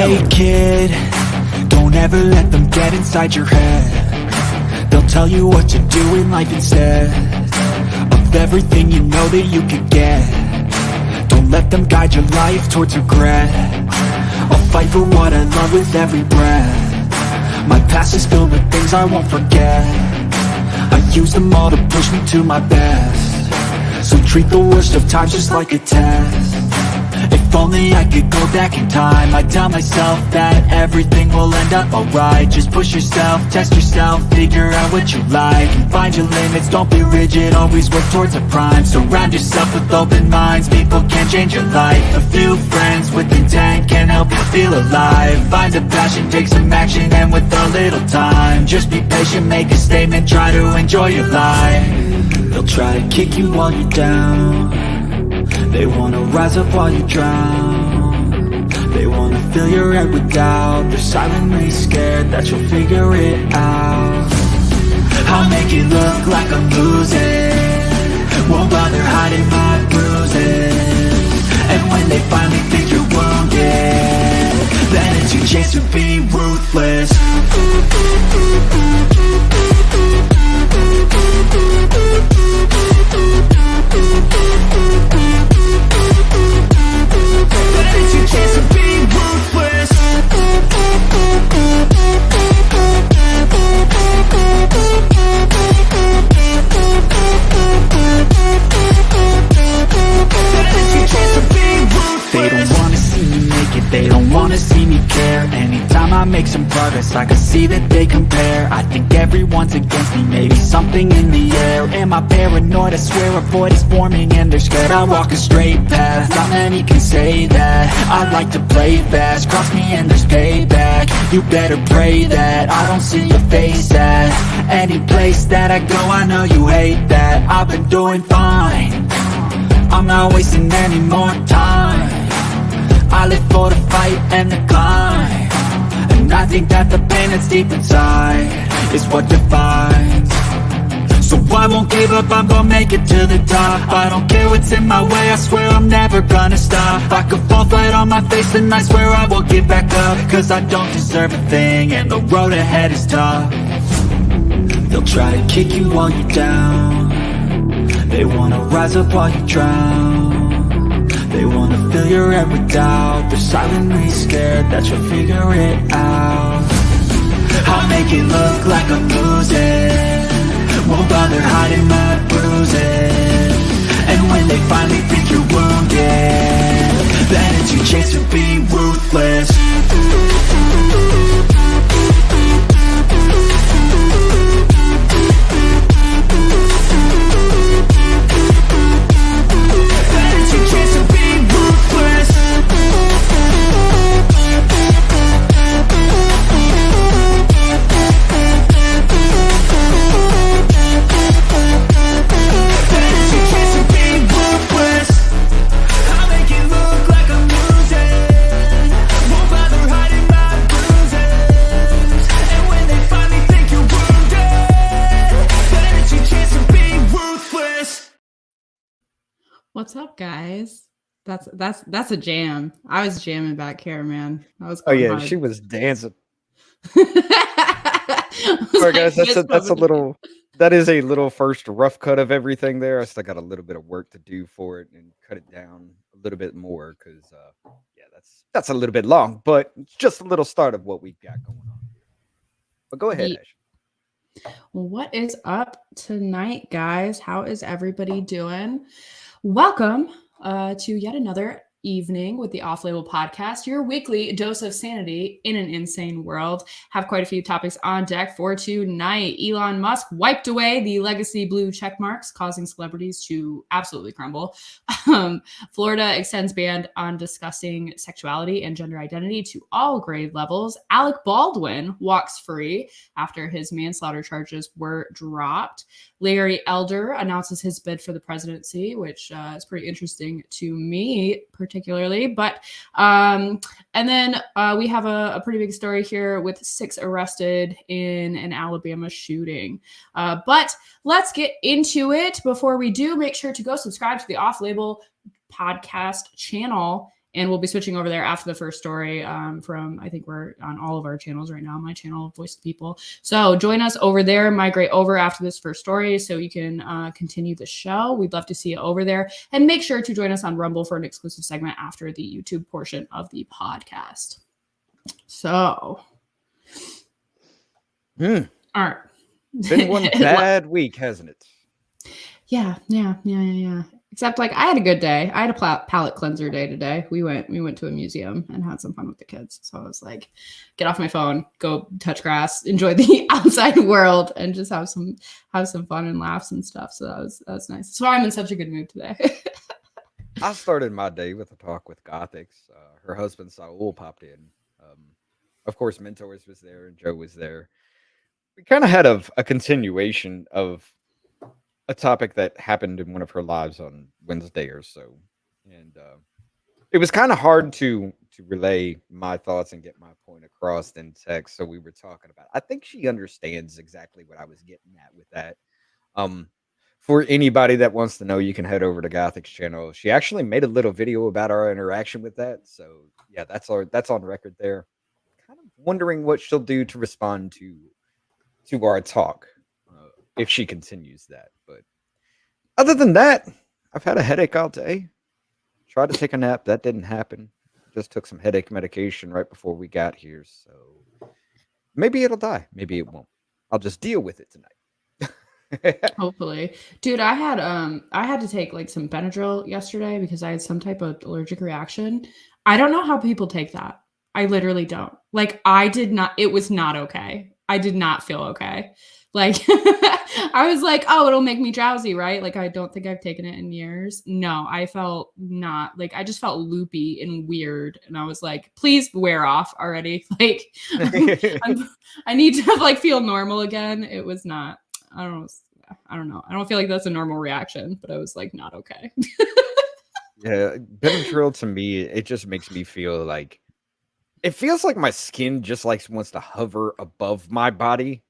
Hey kid, don't ever let them get inside your head. They'll tell you what to do in life instead of everything you know that you could get. Don't let them guide your life towards regret. I'll fight for what I love with every breath. My past is filled with things I won't forget. I use them all to push me to my best. So treat the worst of times just like a test. If only I could go back in time, I'd tell myself that everything will end up alright. Just push yourself, test yourself, figure out what you like, and find your limits, don't be rigid, always work towards a prime. Surround yourself with open minds, people can change your life. A few friends with intent can help you feel alive. Find a passion, take some action, and with a little time, just be patient, make a statement, try to enjoy your life. They'll try to kick you while you're down. They wanna rise up while you drown. They wanna fill your head with doubt. They're silently scared that you'll figure it out. I'll make it look like I'm losing, won't bother hiding my bruises. And when they finally think you're wounded, then it's your chance to be ruthless. It's your chance to be ruthless. They don't wanna see me make it, they don't wanna see me care. Anytime I make some progress, I can see that they compare. I think everyone's against me, maybe something in the air. Am I paranoid? I swear a void is forming and they're scared. I walk a straight path, not many can say that. I like to play fast, cross me and there's payback. You better pray that I don't see your face at any place that I go. I know you hate that. I've been doing fine, I'm not wasting any more time. I live for the fight and the climb, and I think that the pain that's deep inside is what defines. So I won't give up, I'm gonna make it to the top. I don't care what's in my way, I swear I'm never gonna stop. I could fall flat on my face and I swear I will get back up, cause I don't deserve a thing and the road ahead is tough. They'll try to kick you while you're down. They wanna rise up while you drown. They wanna fill your head with doubt. They're silently scared that you'll figure it out. I'll make it look like I'm losing, won't bother hiding my bruises. And when they finally think you're wounded, then it's your chance to be ruthless. What's up, guys? That's a jam. I was jamming back here, man. I was. Oh yeah, hard. she was dancing. All All right, guys, that's a little. That is a little first rough cut of everything there. I still got a little bit of work to do for it and cut it down a little bit more because yeah, that's a little bit long, but it's just a little start of what we've got going on. But go ahead, Ash. What is up tonight, guys? How is everybody doing? Welcome to yet another evening with the Off Label Podcast, your weekly dose of sanity in an insane world. Have quite a few topics on deck for tonight. Elon Musk wiped away the legacy blue check marks, causing celebrities to absolutely crumble. Florida extends ban on discussing sexuality and gender identity to all grade levels. Alec Baldwin walks free after his manslaughter charges were dropped. Larry Elder announces his bid for the presidency, which is pretty interesting to me particularly. But and then we have a pretty big story here with 6 arrested in an Alabama shooting. But let's get into it. Before we do, make sure to go subscribe to the Off Label Podcast channel And we'll be switching over there after the first story from, I think we're on all of our channels right now, my channel, Voice of the People. So join us over there, migrate over after this first story so you can continue the show. We'd love to see you over there. And make sure to join us on Rumble for an exclusive segment after the YouTube portion of the podcast. So, all right. Been one bad week, hasn't it? Yeah. Except like I had a good day. I had a palate cleanser day today. We went to a museum and had some fun with the kids. So I was like, get off my phone, go touch grass, enjoy the outside world, and just have some fun and laughs and stuff. So that was nice. So I'm in such a good mood today. I started my day with a talk with Gothics. Her husband Saul popped in. Of course, Mentors was there and Joe was there. We kind of had a continuation of a topic that happened in one of her lives on Wednesday or so. And it was kind of hard to relay my thoughts and get my point across in text. So we were talking about, I think she understands exactly what I was getting at with that. For anybody that wants to know, you can head over to Gothic's channel. She actually made a little video about our interaction with that. So yeah, that's on record there. Kind of wondering what she'll do to respond to our talk if she continues that. But other than that, I've had a headache all day. Tried to take a nap. That didn't happen. Just took some headache medication right before we got here. So maybe it'll die. Maybe it won't. I'll just deal with it tonight. Hopefully. Dude, I had to take like some Benadryl yesterday because I had some type of allergic reaction. I don't know how people take that. I literally don't. Like I did not, it was not okay. I did not feel okay. Like I was like, oh, it'll make me drowsy, right? Like I don't think I've taken it in years. No, I felt not like I just felt loopy and weird. And I was like, please wear off already. Like I need to like feel normal again. It was not, I don't know. I don't feel like that's a normal reaction, but I was like, not okay. Yeah, Benadryl to me, it just makes me feel like it feels like my skin just like wants to hover above my body.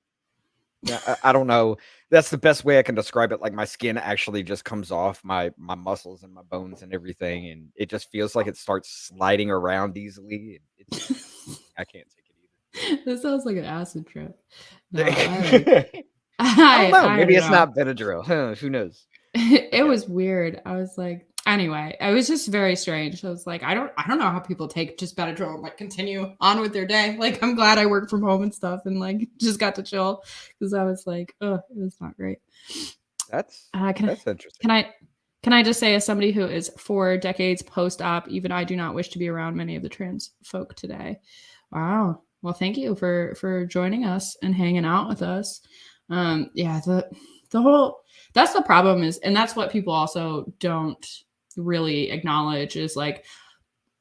Yeah, I don't know. That's the best way I can describe it. Like my skin actually just comes off my muscles and my bones and everything, and it just feels like it starts sliding around easily. I can't take it either. This sounds like an acid trip. No, I don't know. Maybe it's not Benadryl. Who knows? It was weird. I was like, anyway, it was just very strange. I was like, I don't know how people take just Benadryl and like continue on with their day. Like, I'm glad I work from home and stuff and like just got to chill because I was like, oh, it was not great. That's interesting. Can I just say, as somebody who is 4 decades post-op, even I do not wish to be around many of the trans folk today. Wow. Well, thank you for joining us and hanging out with us. Yeah, the whole, that's the problem is, and that's what people also don't really acknowledge is like,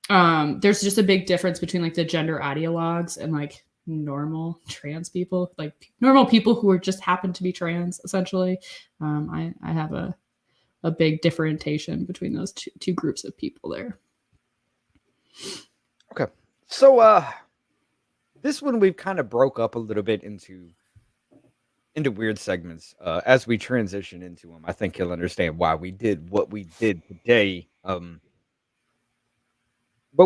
there's just a big difference between like the gender ideologues and like normal trans people, like normal people who are just happen to be trans, essentially. I have a big differentiation between those two groups of people there. Okay. So, this one we've kind of broke up a little bit into weird segments as we transition into them. I think you'll understand why we did what we did today. But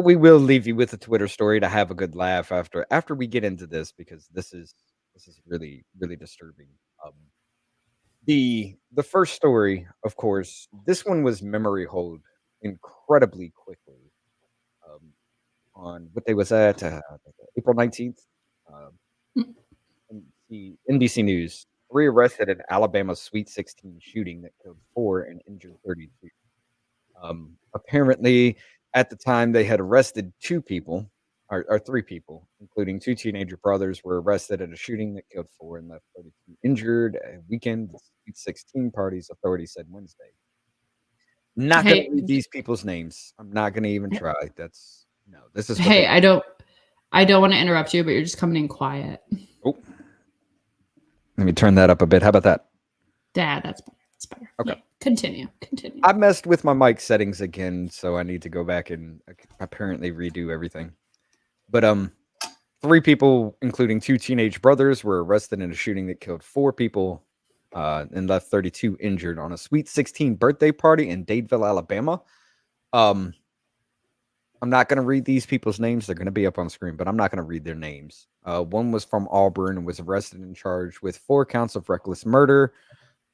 we will leave you with a Twitter story to have a good laugh after we get into this, because this is really, really disturbing. The first story, of course, this one was memory hold incredibly quickly. On what day was that? April 19th. The NBC News: 3 arrested in Alabama's Sweet 16 shooting that killed 4 and injured 32. Apparently, at the time, they had arrested 2 people, or 3 people, including 2 teenager brothers, were arrested in a shooting that killed 4 and left 32 injured. A weekend Sweet 16 parties, authorities said Wednesday. Not going to read these people's names. I'm not going to even try. This is. Hey, I don't want to interrupt you, but you're just coming in quiet. Oh. Let me turn that up a bit. How about that? Dad, that's better. Okay. Yeah, continue. I messed with my mic settings again, so I need to go back and apparently redo everything. But 3 people, including 2 teenage brothers, were arrested in a shooting that killed 4 people and left 32 injured on a Sweet 16 birthday party in Dadeville, Alabama. I'm not going to read these people's names. They're going to be up on screen, but I'm not going to read their names. One was from Auburn and was arrested and charged with 4 counts of reckless murder.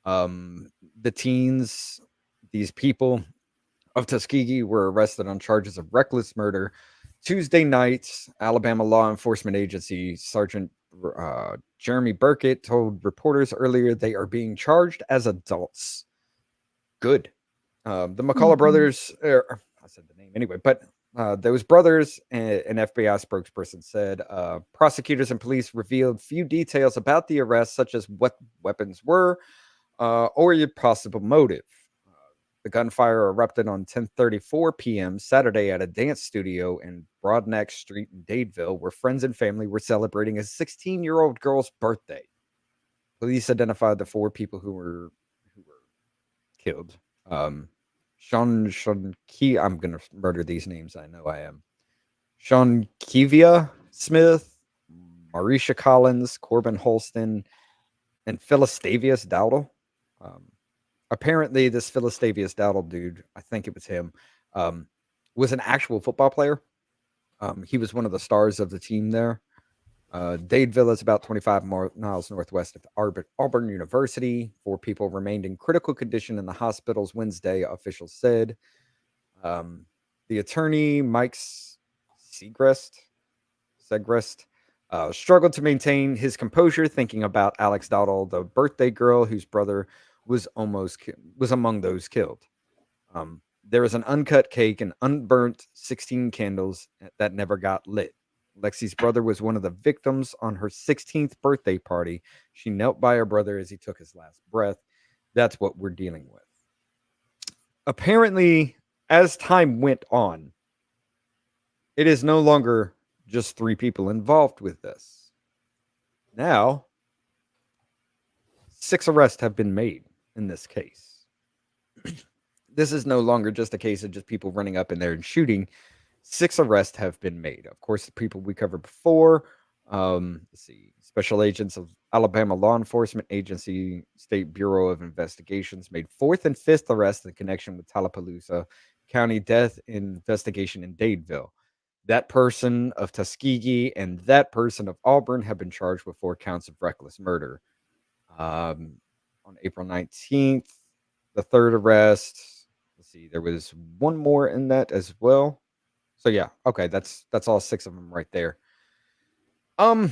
The teens, these people of Tuskegee, were arrested on charges of reckless murder Tuesday night. Alabama law enforcement agency Sergeant Jeremy Burkett told reporters earlier they are being charged as adults. Good. The McCullough brothers, I said the name anyway, but those brothers, an FBI spokesperson said, prosecutors and police revealed few details about the arrest, such as what weapons were or your possible motive. The gunfire erupted on 10:34 p.m. Saturday at a dance studio in Broadneck Street in Dadeville, where friends and family were celebrating a 16-year-old girl's birthday. Police identified the 4 people who were killed. Sean Key, I'm gonna murder these names. I know I am. Sean Kivia Smith, Marisha Collins, Corbin Holston, and Philastavius Dowdle. Apparently, this Philastavius Dowdle dude, I think it was him, was an actual football player. He was one of the stars of the team there. Dadeville is about 25 miles northwest of Auburn University. 4 people remained in critical condition in the hospitals Wednesday, officials said. The attorney, Mike Segrest, struggled to maintain his composure, thinking about Alex Dowdle, the birthday girl whose brother was among those killed. There was an uncut cake and unburnt 16 candles that never got lit. Lexi's brother was one of the victims on her 16th birthday party. She knelt by her brother as he took his last breath. That's what we're dealing with. Apparently, as time went on, it is no longer just 3 people involved with this. Now, 6 arrests have been made in this case. This is no longer just a case of just people running up in there and shooting. 6 arrests have been made. Of course, the people we covered before. Let's see. Special agents of Alabama Law Enforcement Agency, State Bureau of Investigations made 4th and 5th arrests in connection with Tallapoosa County death investigation in Dadeville. That person of Tuskegee and that person of Auburn have been charged with 4 counts of reckless murder. On April 19th, the 3rd arrest. Let's see. There was one more in that as well. So yeah, okay, that's all 6 of them right there. I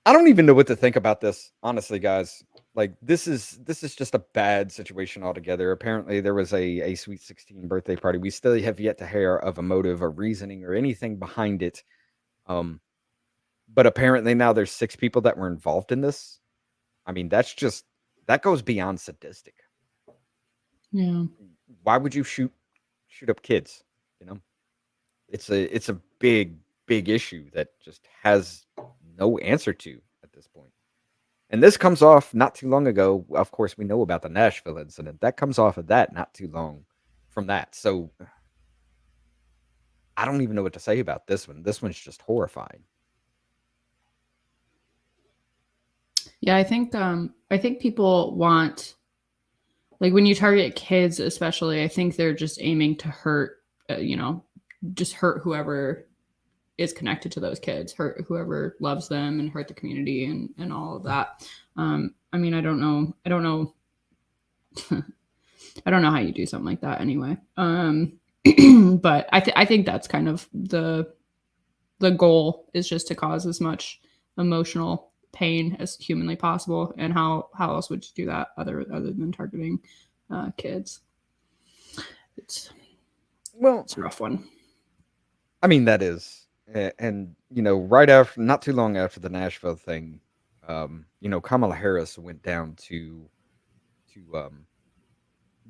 don't even know what to think about this, honestly, guys. Like this is just a bad situation altogether. Apparently, there was a Sweet 16 birthday party. We still have yet to hear of a motive or reasoning or anything behind it. But apparently now there's 6 people that were involved in this. I mean, that goes beyond sadistic. Yeah. Why would you shoot up kids? You know, it's a big issue that just has no answer to at this point. And this comes off not too long ago. Of course, we know about the Nashville incident. That comes off of that not too long from that. So I don't even know what to say about this one. This one's just horrifying. Yeah, I think people want, like, when you target kids especially, I think they're just aiming to hurt, just hurt whoever is connected to those kids, hurt whoever loves them, and hurt the community and all of that. I mean, I don't know I don't know how you do something like that anyway. But I think that's kind of the goal, is just to cause as much emotional pain as humanly possible. And how else would you do that other than targeting kids? It's a rough one. I mean, that is, and right after, not too long after the Nashville thing, Kamala Harris went down to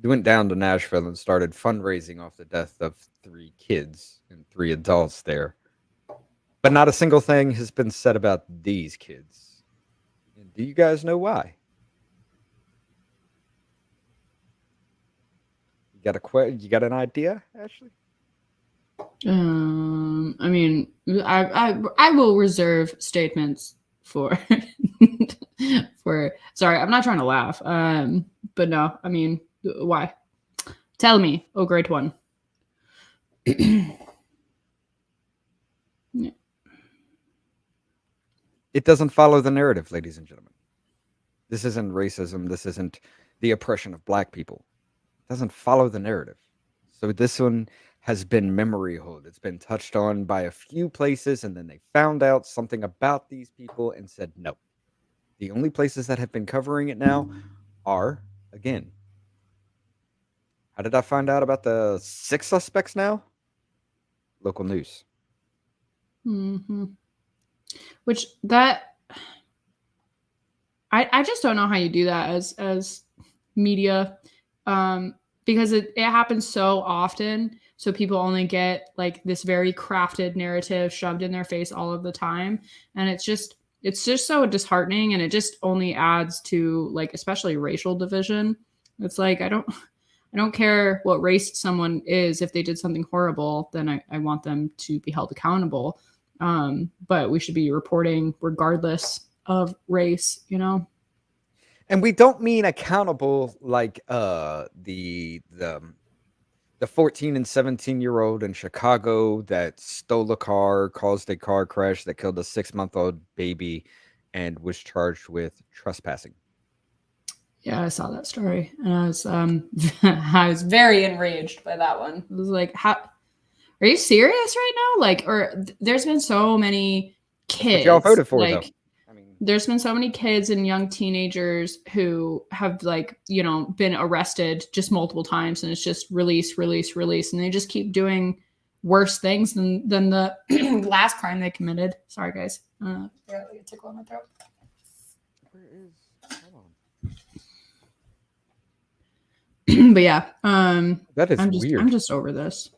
Nashville and started fundraising off the death of 3 kids and 3 adults there. But not a single thing has been said about these kids. And do you guys know why? You got an idea, Ashley? I mean, I will reserve statements for sorry, I'm not trying to laugh. But no, I mean, why? Tell me, oh great one. Yeah. It doesn't follow the narrative, ladies and gentlemen. This isn't racism. This isn't the oppression of black people. It doesn't follow the narrative. So this one has been memory hold. It's been touched on by a few places, and then they found out something about these people and said no. The only places that have been covering it now are, again, how did I find out about the 6 suspects now? Local news. Mm-hmm. Which that I just don't know how you do that as media, because it happens so often. So people only get like this very crafted narrative shoved in their face all of the time, and it's just so disheartening, and it just only adds to like especially racial division. It's like I don't care what race someone is. If they did something horrible, then I want them to be held accountable. But we should be reporting regardless of race, you know? And we don't mean accountable like the 14 and 17-year-old in Chicago that stole a car, caused a car crash that killed a 6-month-old baby, and was charged with trespassing. Yeah, I saw that story, and I was I was very enraged by that one. It was like, how are you serious right now? Like, or there's been so many kids. But y'all voted for like, though. I mean, there's been so many kids and young teenagers who have like, you know, been arrested just multiple times, and it's just release, and they just keep doing worse things than the last crime they committed. Sorry, guys. I got like a tickle in my throat. where is? Hold on. But yeah, That is weird. I'm just over this.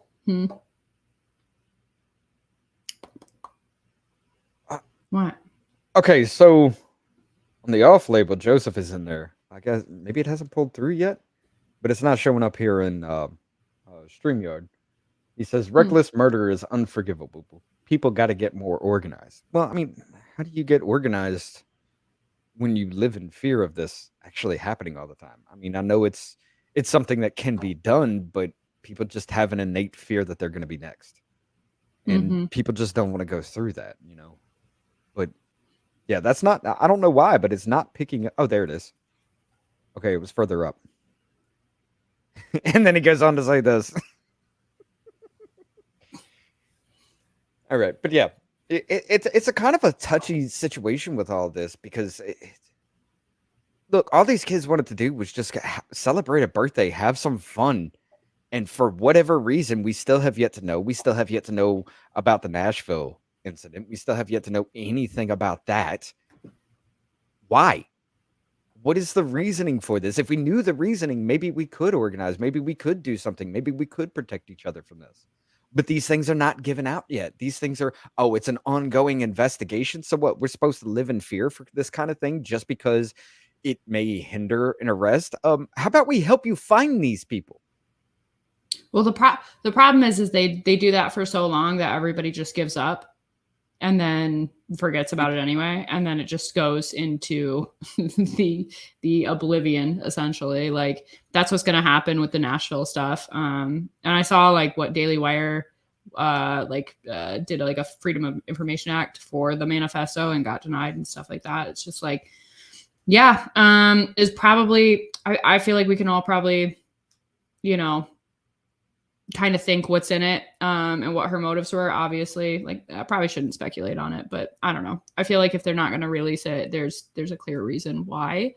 What? Okay, so on the off label, Joseph is in there. I guess maybe it hasn't pulled through yet, but it's not showing up here in StreamYard. He says reckless murder is unforgivable. People got to get more organized. Well, I mean, how do you get organized when you live in fear of this actually happening all the time? I mean, I know it's something that can be done, but people just have an innate fear that they're going to be next. And people just don't want to go through that, you know. But yeah, that's not, I don't know why, but it's not picking up. Oh, there it is. Okay, it was further up. And then he goes on to say this. All right, but yeah, it's a kind of a touchy situation with all this because look, all these kids wanted to do was just celebrate a birthday, have some fun. And for whatever reason, we still have yet to know. We still have yet to know about the Nashville incident. We still have yet to know anything about that. Why? What is the reasoning for this? If we knew the reasoning, maybe we could organize. Maybe we could do something. Maybe we could protect each other from this. But these things are not given out yet. These things are, oh, it's an ongoing investigation. So what? We're supposed to live in fear for this kind of thing just because it may hinder an arrest? How about we help you find these people? Well, the problem is they do that for so long that everybody just gives up and then forgets about it anyway, and then it just goes into the oblivion essentially. Like that's what's going to happen with the Nashville stuff. And I saw like what Daily Wire did like a Freedom of Information Act for the manifesto and got denied and stuff like that. It's just like, yeah, is probably I feel like we can all probably, you know, kind of think what's in it and what her motives were. Obviously, like I probably shouldn't speculate on it, but I don't know. I feel like if they're not going to release it, there's a clear reason why,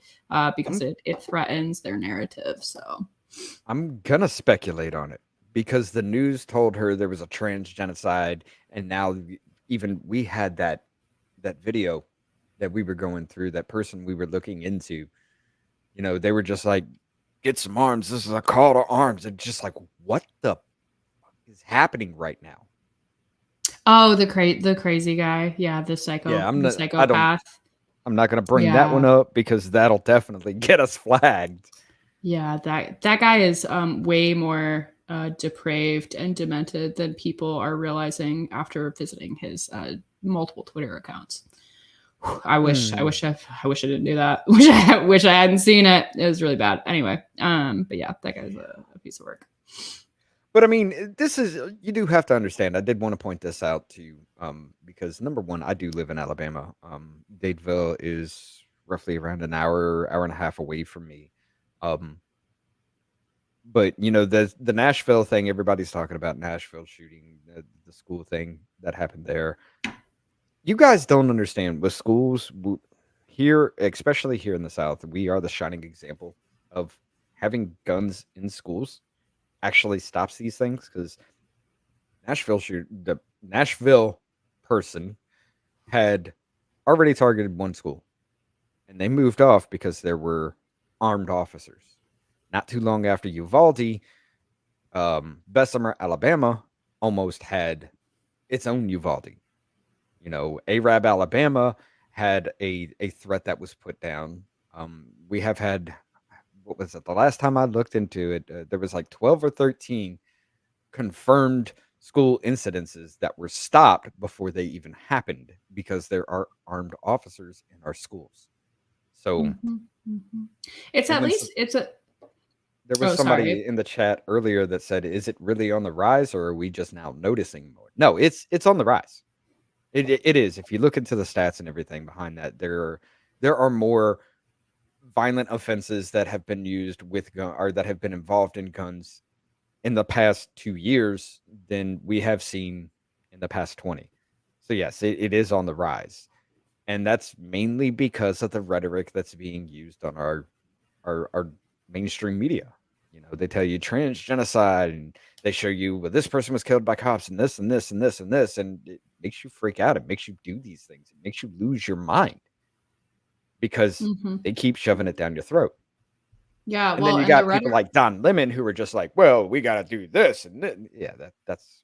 because it threatens their narrative. So I'm gonna speculate on it because the news told her there was a trans genocide, and now even we had that video that we were going through, that person we were looking into, you know, they were just like, get some arms. This is a call to arms. And just like, what the fuck is happening right now? Oh, the crazy guy. Yeah, the psychopath. I'm not going to bring that one up because that'll definitely get us flagged. Yeah, that guy is way more depraved and demented than people are realizing after visiting his multiple Twitter accounts. I wish I didn't do that. Wish I hadn't seen it. It was really bad. Anyway, but yeah, that guy's a piece of work. But I mean, this is you do have to understand. I did want to point this out to you, because number one, I do live in Alabama. Dadeville is roughly around an hour and a half away from me. Um, but the Nashville thing, everybody's talking about Nashville shooting, the school thing that happened there. You guys don't understand with schools here, especially here in the South. We are the shining example of having guns in schools actually stops these things, because the Nashville person had already targeted one school, and they moved off because there were armed officers. Not too long after Uvalde, Bessemer, Alabama, almost had its own Uvalde. Arab, Alabama had a threat that was put down. We have had, what was it? The last time I looked into it, there was like 12 or 13 confirmed school incidences that were stopped before they even happened, because there are armed officers in our schools. So it's at least it's a. There was somebody in the chat earlier that said, "Is it really on the rise, or are we just now noticing more?" No, it's on the rise. It is. If you look into the stats and everything behind that, there are more violent offenses that have been used with gun, or that have been involved in guns in the past 2 years than we have seen in the past 20. So yes, it is on the rise. And that's mainly because of the rhetoric that's being used on our mainstream media. They tell you trans genocide, and they show you, well, this person was killed by cops, and this and this and this and this, and it makes you freak out. It makes you do these things. It makes you lose your mind, because they keep shoving it down your throat. Yeah, and then you got people like Don Lemon who are just like, well, we got to do this and this. Yeah, that's.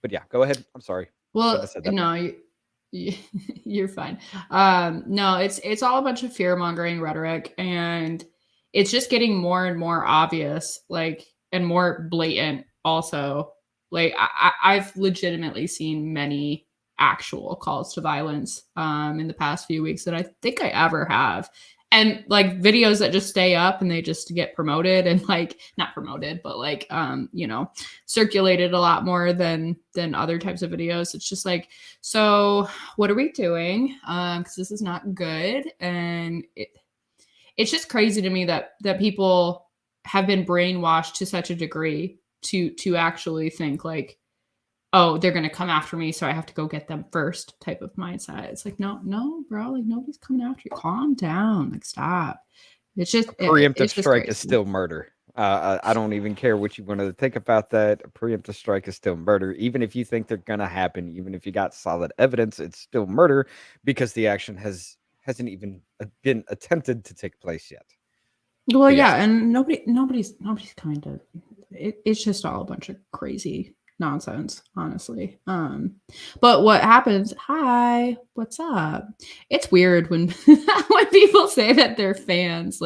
But yeah, go ahead. I'm sorry. Well, no, you're fine. No, it's all a bunch of fear mongering rhetoric, and it's just getting more and more obvious, and more blatant. Also, I've legitimately seen many actual calls to violence in the past few weeks that I think I ever have. And videos that just stay up and they just get promoted, and not promoted, but circulated a lot more than other types of videos. It's just so what are we doing? Because this is not good. And it's just crazy to me that people have been brainwashed to such a degree to actually think oh, they're going to come after me, so I have to go get them first type of mindset. It's no, bro, nobody's coming after you. Calm down. Stop. It's just a preemptive strike is still murder. I don't even care what you want to think about that. A preemptive strike is still murder. Even if you think they're going to happen, even if you got solid evidence, it's still murder, because the action hasn't even been attempted to take place yet. Well, yeah, and nobody's kind of. It's just all a bunch of crazy nonsense, honestly. But what happens? Hi, what's up? It's weird when when people say that they're fans.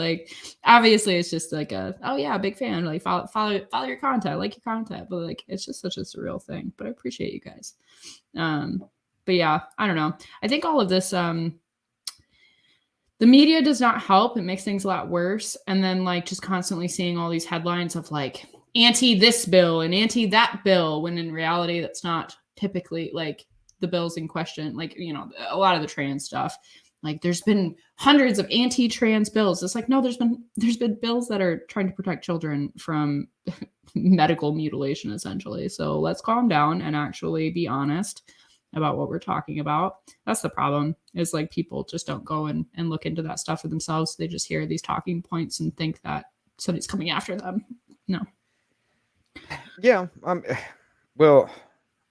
Obviously, it's just oh yeah, big fan. Follow your content, like your content. But it's just such a surreal thing. But I appreciate you guys. But yeah, I don't know. I think all of this, the media does not help. It makes things a lot worse. And then just constantly seeing all these headlines of anti this bill and anti that bill, when in reality that's not typically the bills in question. A lot of the trans stuff, there's been hundreds of anti-trans bills. It's no, there's been bills that are trying to protect children from medical mutilation, essentially. So let's calm down and actually be honest about what we're talking about. That's the problem, is people just don't go and look into that stuff for themselves. They just hear these talking points and think that somebody's coming after them. No. Yeah. Well,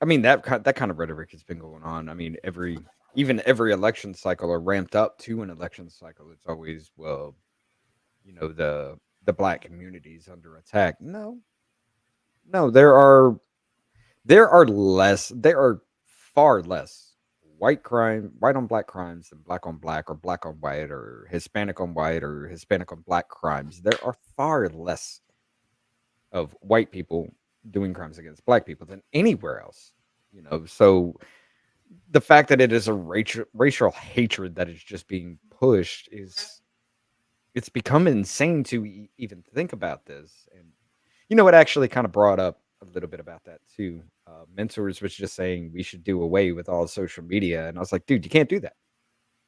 I mean, that kind of rhetoric has been going on. I mean, every election cycle, or ramped up to an election cycle, it's always, well, the Black community's under attack. No, there are far less white on black crimes than black on black, or black on white, or Hispanic on white, or Hispanic on black crimes. There are far less of white people doing crimes against black people than anywhere else. So the fact that it is a racial hatred that is just being pushed it's become insane to even think about this. And it actually kind of brought up a little bit about that too. Mentors was just saying we should do away with all social media, and I was like, dude, you can't do that.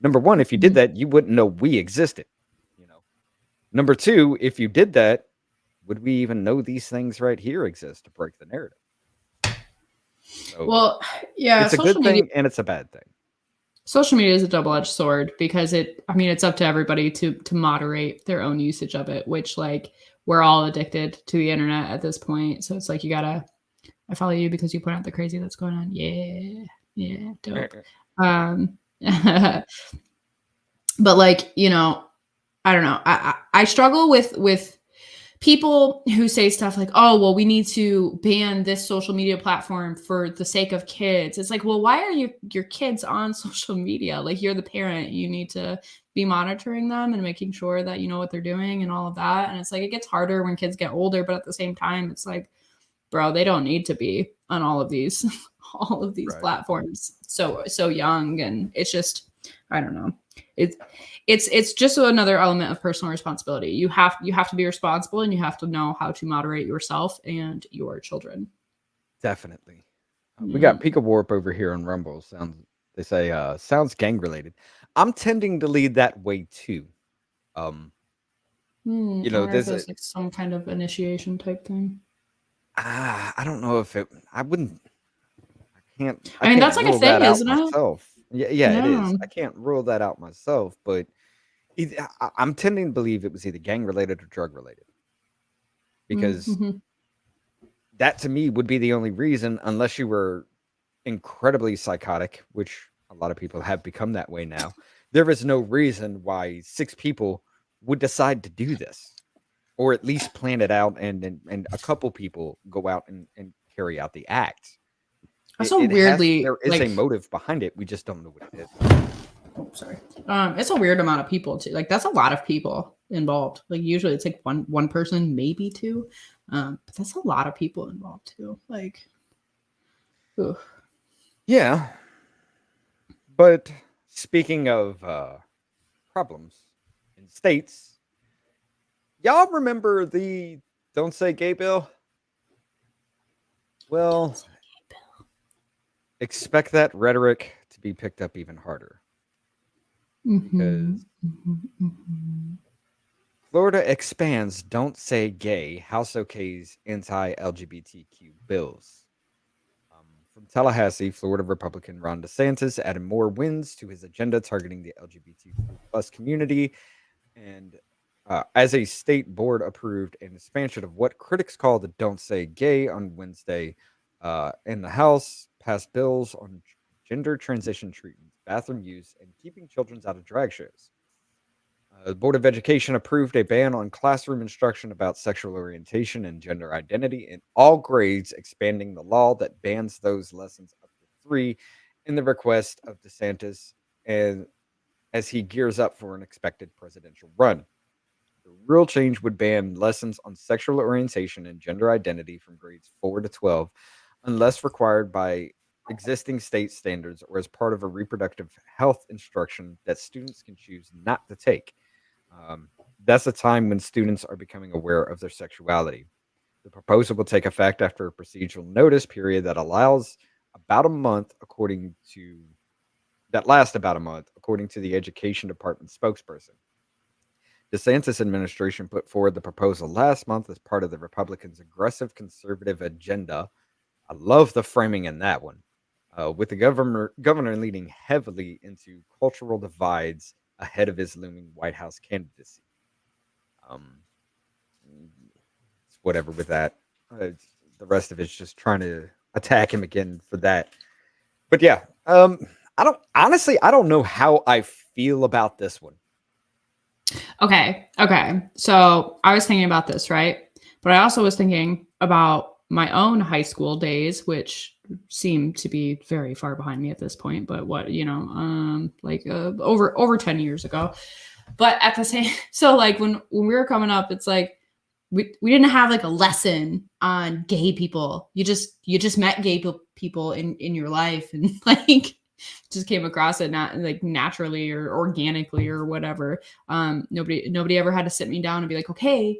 Number one, if you did that, you wouldn't know we existed. You know. Number two, if you did that, would we even know these things right here exist to break the narrative? So, well, yeah, it's a good thing and it's a bad thing. Social media is a double-edged sword because it's up to everybody to moderate their own usage of it, which like we're all addicted to the internet at this point. So it's like I follow you because you point out the crazy that's going on. Yeah, dope. But like, I don't know. I struggle with people who say stuff like, oh, well, we need to ban this social media platform for the sake of kids. It's like, well, why are your kids on social media? Like, you're the parent. You need to be monitoring them and making sure that you know what they're doing and all of that. And it's like, it gets harder when kids get older, but at the same time, it's like, bro, they don't need to be on all of these right. platforms so young. And it's just, I don't know. It's just another element of personal responsibility. You have to be responsible, and you have to know how to moderate yourself and your children. Definitely. We got Pika Warp over here on Rumble. Sounds gang related. I'm tending to lead that way too. There's like some kind of initiation type thing. I don't know if it. I wouldn't. I can't. I mean, that's like a thing, isn't it? Myself. Yeah, it is. I can't rule that out myself, but I'm tending to believe it was either gang related or drug related, because that to me would be the only reason, unless you were incredibly psychotic, which a lot of people have become that way now. There is no reason why 6 people would decide to do this, or at least plan it out, and a couple people go out and carry out the act. There is a motive behind it. We just don't know what it is. Oh, sorry. It's a weird amount of people too. Like, that's a lot of people involved. Like, usually it's like one person, maybe 2. But that's a lot of people involved too. Like, oof. Yeah. But speaking of problems in states, y'all remember the Don't Say Gay bill? Well, expect that rhetoric to be picked up even harder. Because Florida expands Don't Say Gay House OK's anti-LGBTQ bills. From Tallahassee, Florida Republican Ron DeSantis added more wins to his agenda targeting the LGBTQ+ community, and as a state board approved an expansion of what critics call the Don't Say Gay on Wednesday, in the House passed bills on gender transition treatments, bathroom use, and keeping children out of drag shows. The Board of Education approved a ban on classroom instruction about sexual orientation and gender identity in all grades, expanding the law that bans those lessons up to 3 in the request of DeSantis, and as he gears up for an expected presidential run. The real change would ban lessons on sexual orientation and gender identity from grades 4 to 12, unless required by existing state standards or as part of a reproductive health instruction that students can choose not to take. That's a time when students are becoming aware of their sexuality. The proposal will take effect after a procedural notice period that lasts about a month, according to the Education Department spokesperson. DeSantis administration put forward the proposal last month as part of the Republicans' aggressive conservative agenda. I love the framing in that one, with the governor leaning heavily into cultural divides ahead of his looming White House candidacy. It's whatever with that. The rest of it's just trying to attack him again for that. But yeah, I don't know how I feel about this one. Okay. So I was thinking about this, right? But I also was thinking about my own high school days, which seem to be very far behind me at this point, but over 10 years ago. But at the same, so like when we were coming up, it's like we didn't have like a lesson on gay people. You just met gay people in your life, and like just came across it not like naturally or organically or whatever. Nobody ever had to sit me down and be like, okay,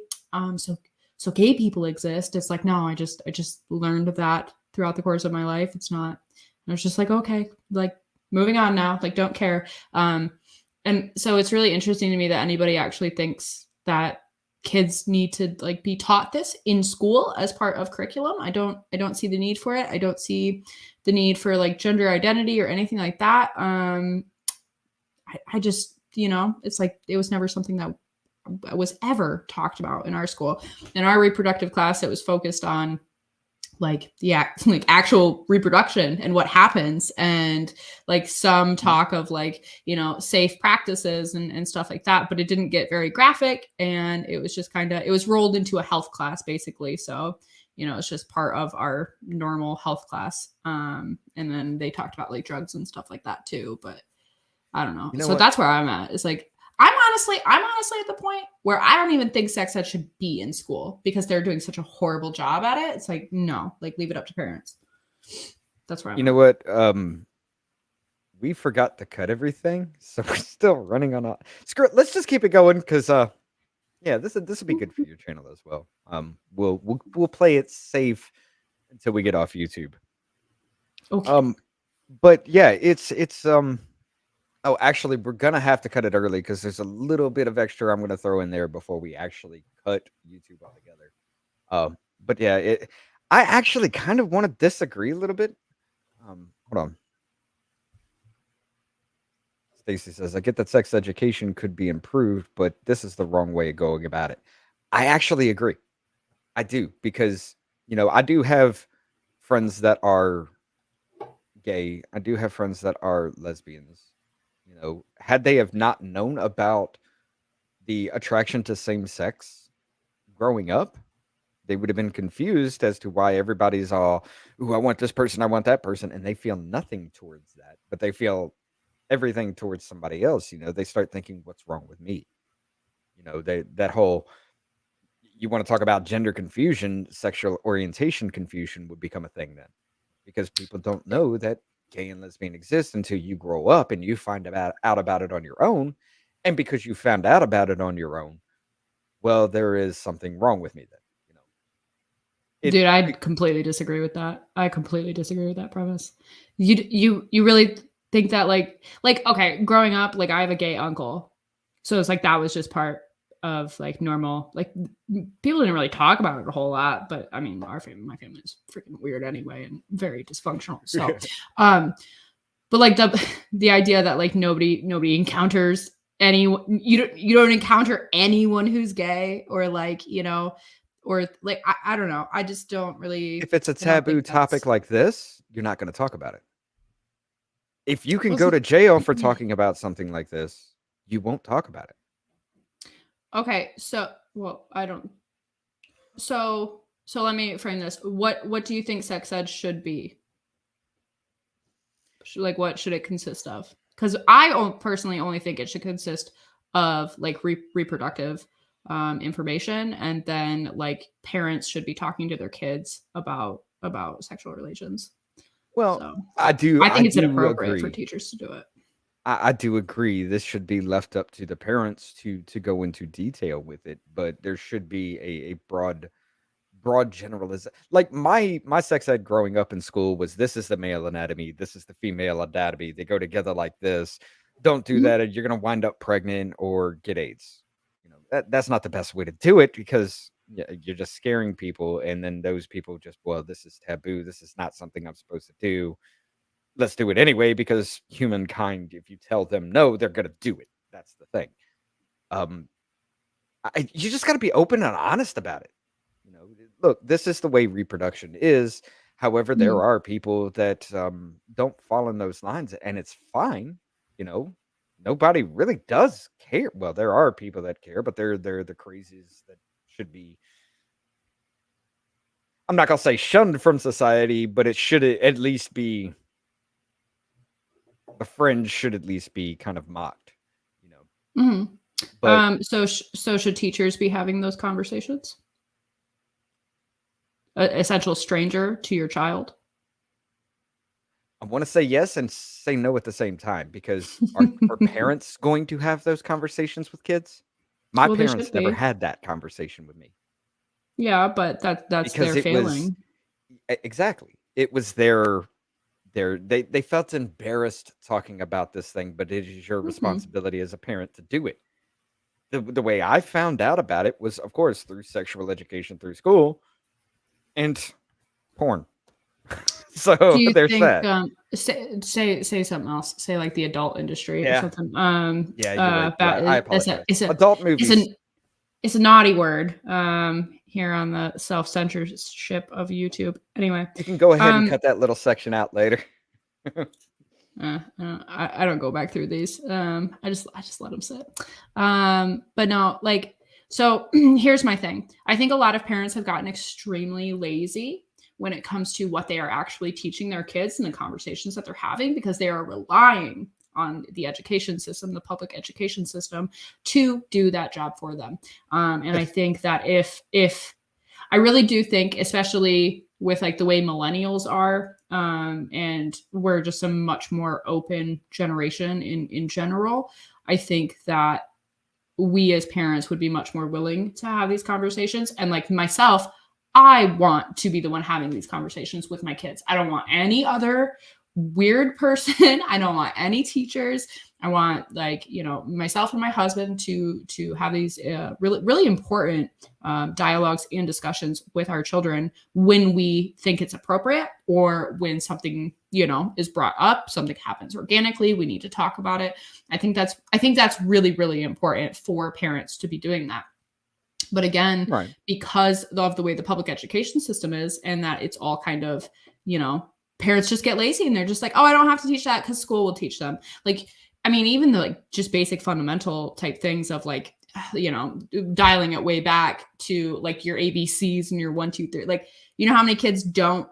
so so gay people exist. It's like, no, I just learned of that throughout the course of my life. It's not, and I was just like, okay, like moving on now, like don't care. And so it's really interesting to me that anybody actually thinks that kids need to like be taught this in school as part of curriculum. I don't see the need for it. I don't see the need for like gender identity or anything like that. I just, it's like it was never something that was ever talked about in our school. In our reproductive class, it was focused on like actual reproduction and what happens, and like some talk of like, safe practices and stuff like that, but it didn't get very graphic, and it was just it was rolled into a health class basically. So it's just part of our normal health class, and then they talked about like drugs and stuff like that too, but I don't know. So that's where I'm at. It's like I'm honestly at the point where I don't even think sex ed should be in school because they're doing such a horrible job at it. It's like, no, like leave it up to parents. That's where I'm at. What? We forgot to cut everything, so we're still running on a screw it. Let's just keep it going because this will be good for your channel as well. We'll play it safe until we get off YouTube. Okay. But yeah, it's oh, actually, we're going to have to cut it early because there's a little bit of extra I'm going to throw in there before we actually cut YouTube altogether. But yeah, I actually kind of want to disagree a little bit. Hold on. Stacy says, I get that sex education could be improved, but this is the wrong way of going about it. I actually agree. I do, because, I do have friends that are gay. I do have friends that are lesbians. Had they have not known about the attraction to same sex growing up, they would have been confused as to why everybody's all, ooh, I want this person, I want that person. And they feel nothing towards that, but they feel everything towards somebody else. They start thinking, what's wrong with me? That whole, you want to talk about gender confusion, sexual orientation confusion would become a thing then, because people don't know that gay and lesbian exist until you grow up and you find out about it on your own. And because you found out about it on your own, well, there is something wrong with me then. Dude, I completely disagree with that. I completely disagree with that premise. You really think that like okay, growing up, like I have a gay uncle, so it's like that was just part of like normal, like people didn't really talk about it a whole lot, but I mean my family is freaking weird anyway and very dysfunctional. So but like the idea that like nobody encounters anyone, you don't encounter anyone who's gay, or like or like I don't know, I just don't really, if it's a taboo topic like this, you're not going to talk about it. If you can go to jail for talking about something like this, you won't talk about it. Okay, so let me frame this. What do you think sex ed should be? Like, what should it consist of? Because I personally only think it should consist of like reproductive information, and then like parents should be talking to their kids about sexual relations. Well, so, I think it's inappropriate for teachers to do it. I do agree. This should be left up to the parents to go into detail with it, but there should be a broad generalization. Like my sex ed growing up in school was, this is the male anatomy, this is the female anatomy. They go together like this. Don't do that, and you're going to wind up pregnant or get AIDS. That's not the best way to do it, because you're just scaring people, and then those people just, well, this is taboo. This is not something I'm supposed to do. Let's do it anyway, because humankind, if you tell them no, they're going to do it. That's the thing. You just got to be open and honest about it. Look, this is the way reproduction is. However, there are people that don't fall in those lines, and it's fine. Nobody really does care. Well, there are people that care, but they're the crazies that should be, I'm not going to say shunned from society, but it should at least be, the fringe should at least be kind of mocked, But so should teachers be having those conversations? Essential stranger to your child? I want to say yes and say no at the same time, because are parents going to have those conversations with kids? My parents never had that conversation with me. Yeah, but that's because their it was failing. exactly, it was they felt embarrassed talking about this thing, but it is your Mhm. responsibility as a parent to do it. The way I found out about it was, of course, through sexual education through school and porn. Do So you there's think that. say something else? Say like the adult industry or Yeah. something. Yeah, you're right. That Yeah, I it's a apologize. it's a Adult it's a movies. it's a naughty word. Here on the self censorship of YouTube. Anyway, You can go ahead and um, cut that little section out later. I don't go back through these. I just let them sit. But no, like so. Here's my thing. I think a lot of parents have gotten extremely lazy when it comes to what they are actually teaching their kids and the conversations that they're having because they are relying on the education system, the public education system, to do that job for them. And I think that if I really do think, especially with like the way millennials are, and we're just a much more open generation in general. I think that we as parents would be much more willing to have these conversations. And like myself, I want to be the one having these conversations with my kids. I don't want any other weird person. I don't want any teachers. I want like, myself and my husband to have these really, really important dialogues and discussions with our children when we think it's appropriate or when something, is brought up, something happens organically, we need to talk about it. I think that's really, really important for parents to be doing that. But again, Right. because of the way the public education system is and that it's all kind of, parents just get lazy and they're just like, oh, I don't have to teach that because school will teach them. Like, I mean, even the like just basic fundamental type things of like, dialing it way back to like your ABCs and your 1, 2, 3. Like, how many kids don't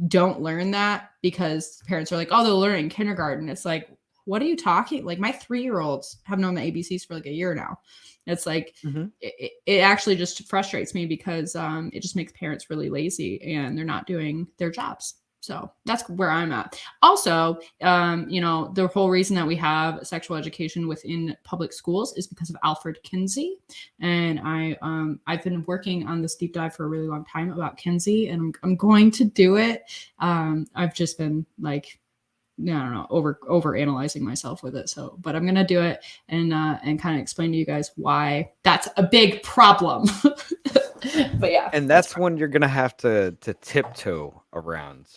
learn that because parents are like, oh, they'll learn in kindergarten. It's like, what are you talking? Like my 3-year-olds have known the ABCs for like a year now. It's like Hmm. it actually just frustrates me because it just makes parents really lazy and they're not doing their jobs. So that's where I'm at. Also, the whole reason that we have sexual education within public schools is because of Alfred Kinsey, and I've been working on this deep dive for a really long time about Kinsey, and I'm going to do it. I've just been like, I don't know, over analyzing myself with it. So, but I'm gonna do it and kind of explain to you guys why that's a big problem. But yeah, And that's when you're gonna have to tiptoe around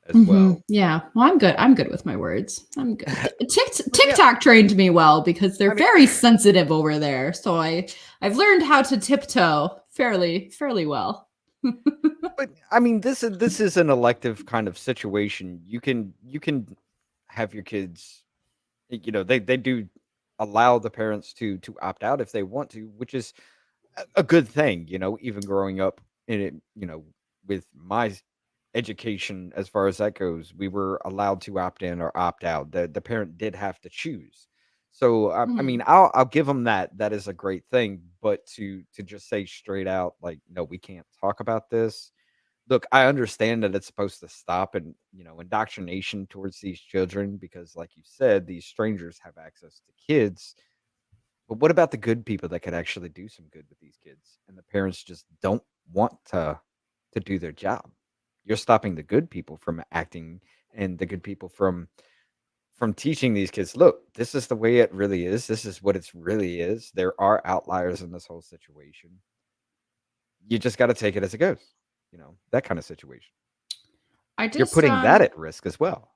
as well. Yeah. Well, I'm good with my words. I'm good. But yeah, TikTok trained me well because they're I mean, very sensitive over there. So I've learned how to tiptoe fairly well. but I mean, this is an elective kind of situation. You can have your kids. They do allow the parents to opt out if they want to, which is a good thing. Even growing up in it, with my education as far as that goes, we were allowed to opt in or opt out. The parent did have to choose. So I Mhm. mean, I'll give them that. That is a great thing. But to just say straight out like, no, we can't talk about this. Look, I understand that it's supposed to stop and indoctrination towards these children because, like you said, these strangers have access to kids. But what about the good people that could actually do some good with these kids? And the parents just don't want to do their job. You're stopping the good people from acting and the good people from teaching these kids, look, this is the way it really is. This is what it's really is. There are outliers in this whole situation. You just got to take it as it goes. That kind of situation. I You're just putting that at risk as well.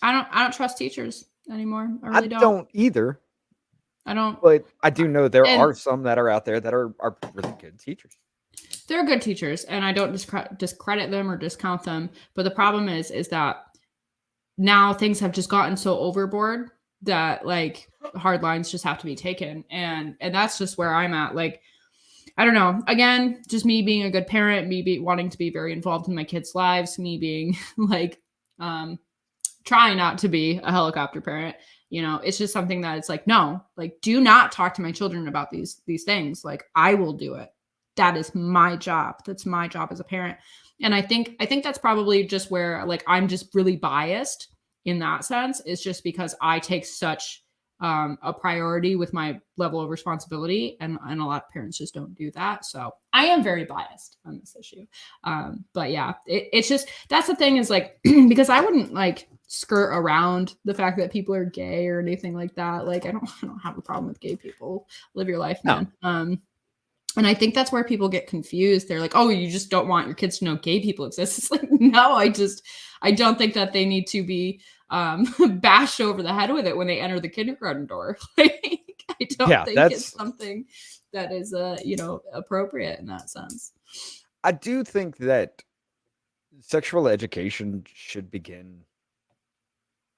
I don't trust teachers anymore. I I really don't. don't either, I don't. but I do know there And are some that are out there that are really good teachers. they're good teachers, and I don't discredit them or discount them. But the problem is that now things have just gotten so overboard that like hard lines just have to be taken, and that's just where I'm at. Like, I don't know. Again, just me being a good parent, wanting to be very involved in my kids' lives, me being like um trying not to be a helicopter parent. It's just something that it's like, no, like do not talk to my children about these things. Like I will do it. That is my job. That's my job as a parent. And I think that's probably just where like I'm just really biased in that sense. Is just because I take such a priority with my level of responsibility, and a lot of parents just don't do that. So I am very biased on this issue. But yeah, it's just, that's the thing is like, because I wouldn't like skirt around the fact that people are gay or anything like that. Like I don't have a problem with gay people. Live your life, man. No. And I think that's where people get confused. They're like, oh, you just don't want your kids to know gay people exist. It's like, no, I don't think that they need to be bashed over the head with it when they enter the kindergarten door. Like, I don't think it's something that is, appropriate in that sense. I do think that sexual education should begin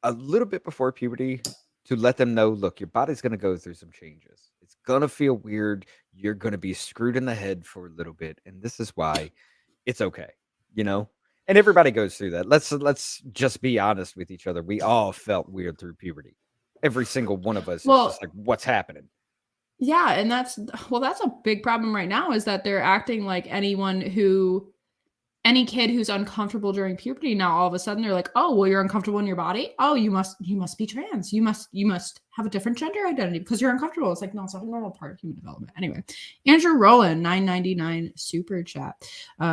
a little bit before puberty to let them know, look, your body's going to go through some changes. It's going to feel weird. You're going to be screwed in the head for a little bit. And this is why it's okay, And everybody goes through that. Let's just be honest with each other. We all felt weird through puberty. Every single one of us is just like, what's happening? Yeah. And that's a big problem right now, is that they're acting like any kid who's uncomfortable during puberty, now all of a sudden they're like, oh, well, you're uncomfortable in your body. Oh, you must be trans. You must have a different gender identity because you're uncomfortable. It's like, no, it's not a normal part of human development. Anyway, Andrew Rowland, $9.99 super chat.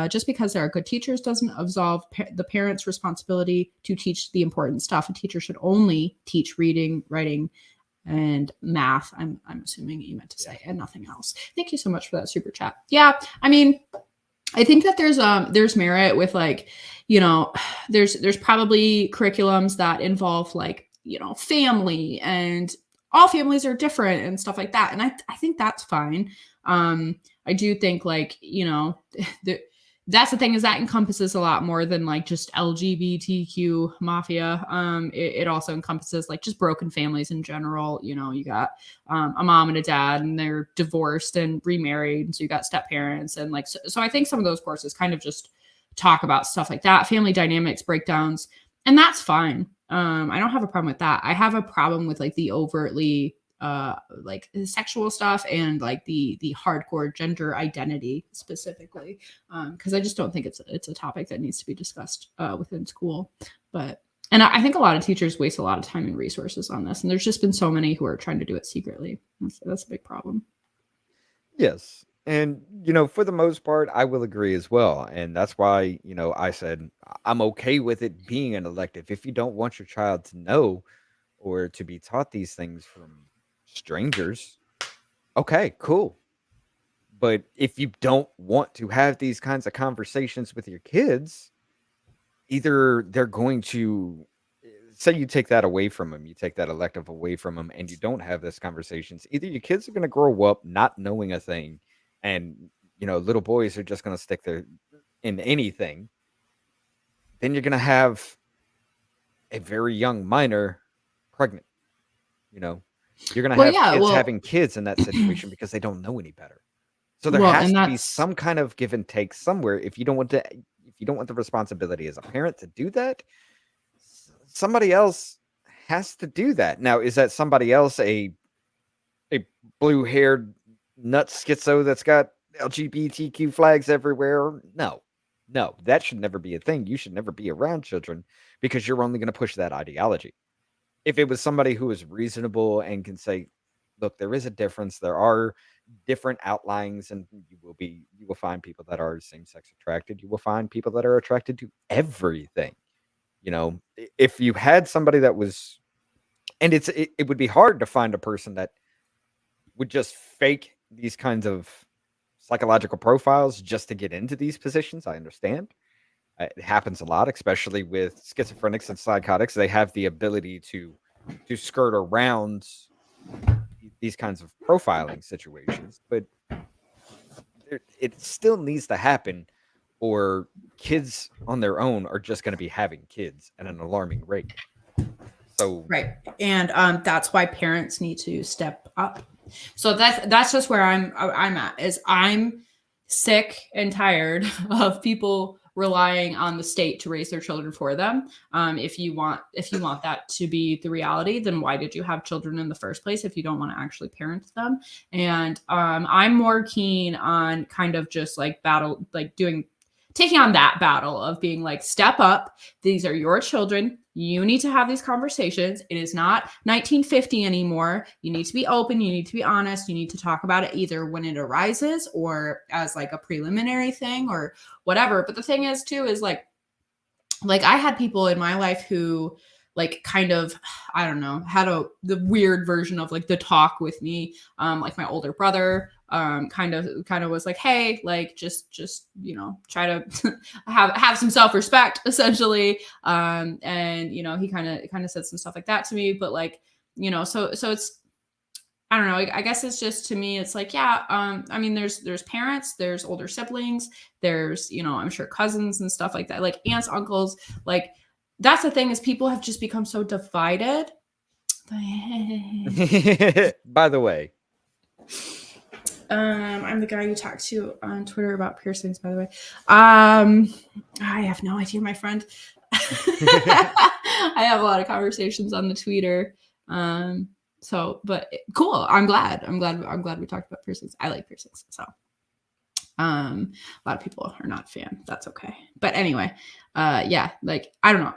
Just because there are good teachers doesn't absolve the parents' responsibility to teach the important stuff. A teacher should only teach reading, writing, and math. I'm assuming you meant to say, and nothing else. Thank you so much for that super chat. Yeah, I mean, I think that there's merit with like, there's probably curriculums that involve like, family, and all families are different and stuff like that. And I think that's fine. I do think like, that's the thing, is that encompasses a lot more than like just LGBTQ mafia. It also encompasses like just broken families in general. You got a mom and a dad, and they're divorced and remarried. And so you got step parents, and like, so I think some of those courses kind of just talk about stuff like that, family dynamics, breakdowns, and that's fine. I don't have a problem with that. I have a problem with like the overtly like sexual stuff and like the hardcore gender identity specifically, because I just don't think it's a topic that needs to be discussed within school. And I think a lot of teachers waste a lot of time and resources on this, and there's just been so many who are trying to do it secretly. That's a big problem. Yes. And, for the most part, I will agree as well. And that's why, I said I'm okay with it being an elective. If you don't want your child to know or to be taught these things from strangers, okay, cool. But if you don't want to have these kinds of conversations with your kids, either they're going to say, you take that away from them, you take that elective away from them, and you don't have these conversations, either your kids are going to grow up not knowing a thing, and little boys are just going to stick there in anything. Then you're going to have a very young minor pregnant. You're going to have kids having kids in that situation because they don't know any better. So there has to be some kind of give and take somewhere. If you don't want the responsibility as a parent to do that, somebody else has to do that. Now, is that somebody else a blue-haired nut schizo that's got LGBTQ flags everywhere? No, that should never be a thing. You should never be around children because you're only going to push that ideology. If it was somebody who is reasonable and can say, look, there is a difference. There are different outlyings, and you will find people that are same-sex attracted. You will find people that are attracted to everything. If you had somebody that was, and it would be hard to find a person that would just fake these kinds of psychological profiles just to get into these positions. I understand. It happens a lot, especially with schizophrenics and psychotics. They have the ability to skirt around these kinds of profiling situations, but it still needs to happen, or kids on their own are just going to be having kids at an alarming rate. So right, and that's why parents need to step up. So that's just where I'm at. Is I'm sick and tired of people relying on the state to raise their children for them. If you want that to be the reality, then why did you have children in the first place if you don't want to actually parent them? And I'm more keen on kind of just like doing taking on that battle of being like, step up. These are your children. You need to have these conversations. It is not 1950 anymore. You need to be open. You need to be honest. You need to talk about it either when it arises or as like a preliminary thing or whatever. But the thing is too, is like I had people in my life who like kind of, I don't know, had the weird version of like the talk with me. Like my older brother, kind of was like, hey, like just try to have some self-respect essentially. And he kind of said some stuff like that to me, but like, so it's, I don't know. I guess it's just, to me, it's like, yeah. I mean, there's parents, there's older siblings, there's, I'm sure cousins and stuff like that, like aunts, uncles. Like that's the thing, is people have just become so divided. By the way, I'm the guy you talked to on Twitter about piercings, by the way. I have no idea, my friend. I have a lot of conversations on the Twitter. So, but cool. I'm glad we talked about piercings. I like piercings. So, a lot of people are not a fan. That's okay. But anyway, yeah, like, I don't know.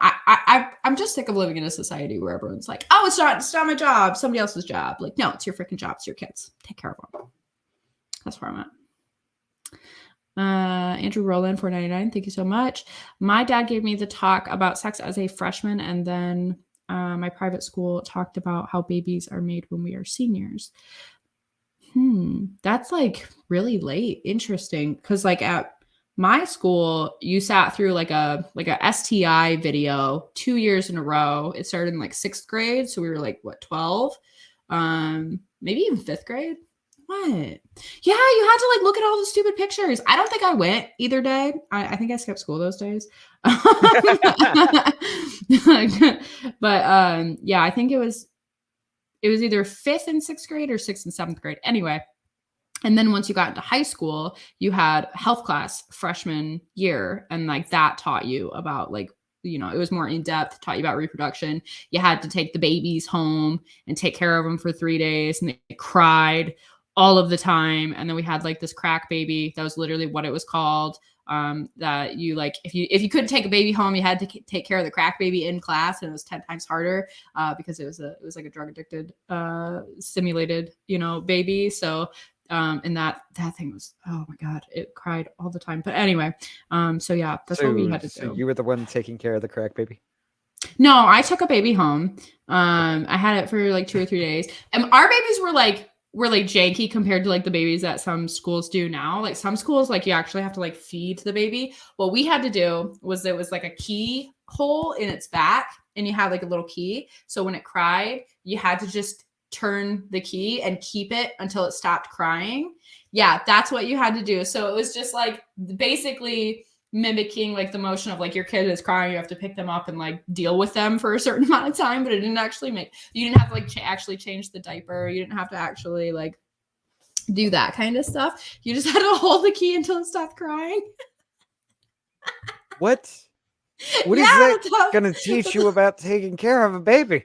I'm just sick of living in a society where everyone's like, oh, it's not my job. Somebody else's job. Like, no, it's your freaking job. It's your kids. Take care of them. That's where I'm at. Andrew Rowland, $4.99. Thank you so much. My dad gave me the talk about sex as a freshman, and then my private school talked about how babies are made when we are seniors. That's like really late. Interesting. Because like at my school, you sat through like a STI video 2 years in a row. It started in like 6th grade. So we were like, what, 12? Maybe even 5th grade. What? Yeah, you had to like look at all the stupid pictures. I don't think I went either day. I think I skipped school those days. But yeah, I think it was either 5th and 6th grade or 6th and 7th grade. Anyway, and then once you got into high school, you had health class freshman year, and like that taught you about like, it was more in depth, taught you about reproduction. You had to take the babies home and take care of them for 3 days, and they cried all of the time. And then we had like this crack baby. That was literally what it was called. That you like, if you couldn't take a baby home, you had to take care of the crack baby in class, and it was 10 times harder because it was like a drug addicted simulated baby. So and that thing was, oh my god, it cried all the time. But anyway, so yeah, that's what we had to do. So you were the one taking care of the crack baby? No, I took a baby home. I had it for like 2 or 3 days, and our babies were like janky compared to like the babies that some schools do now. Like some schools, like you actually have to like feed the baby. What we had to do was, it was like a key hole in its back, and you had like a little key. So when it cried, you had to just turn the key and keep it until it stopped crying. Yeah, that's what you had to do. So it was just like basically mimicking like the motion of like your kid is crying, you have to pick them up and like deal with them for a certain amount of time, but it didn't actually you didn't have to like actually change the diaper. You didn't have to actually like do that kind of stuff. You just had to hold the key until it stopped crying. What is that going to teach you about taking care of a baby?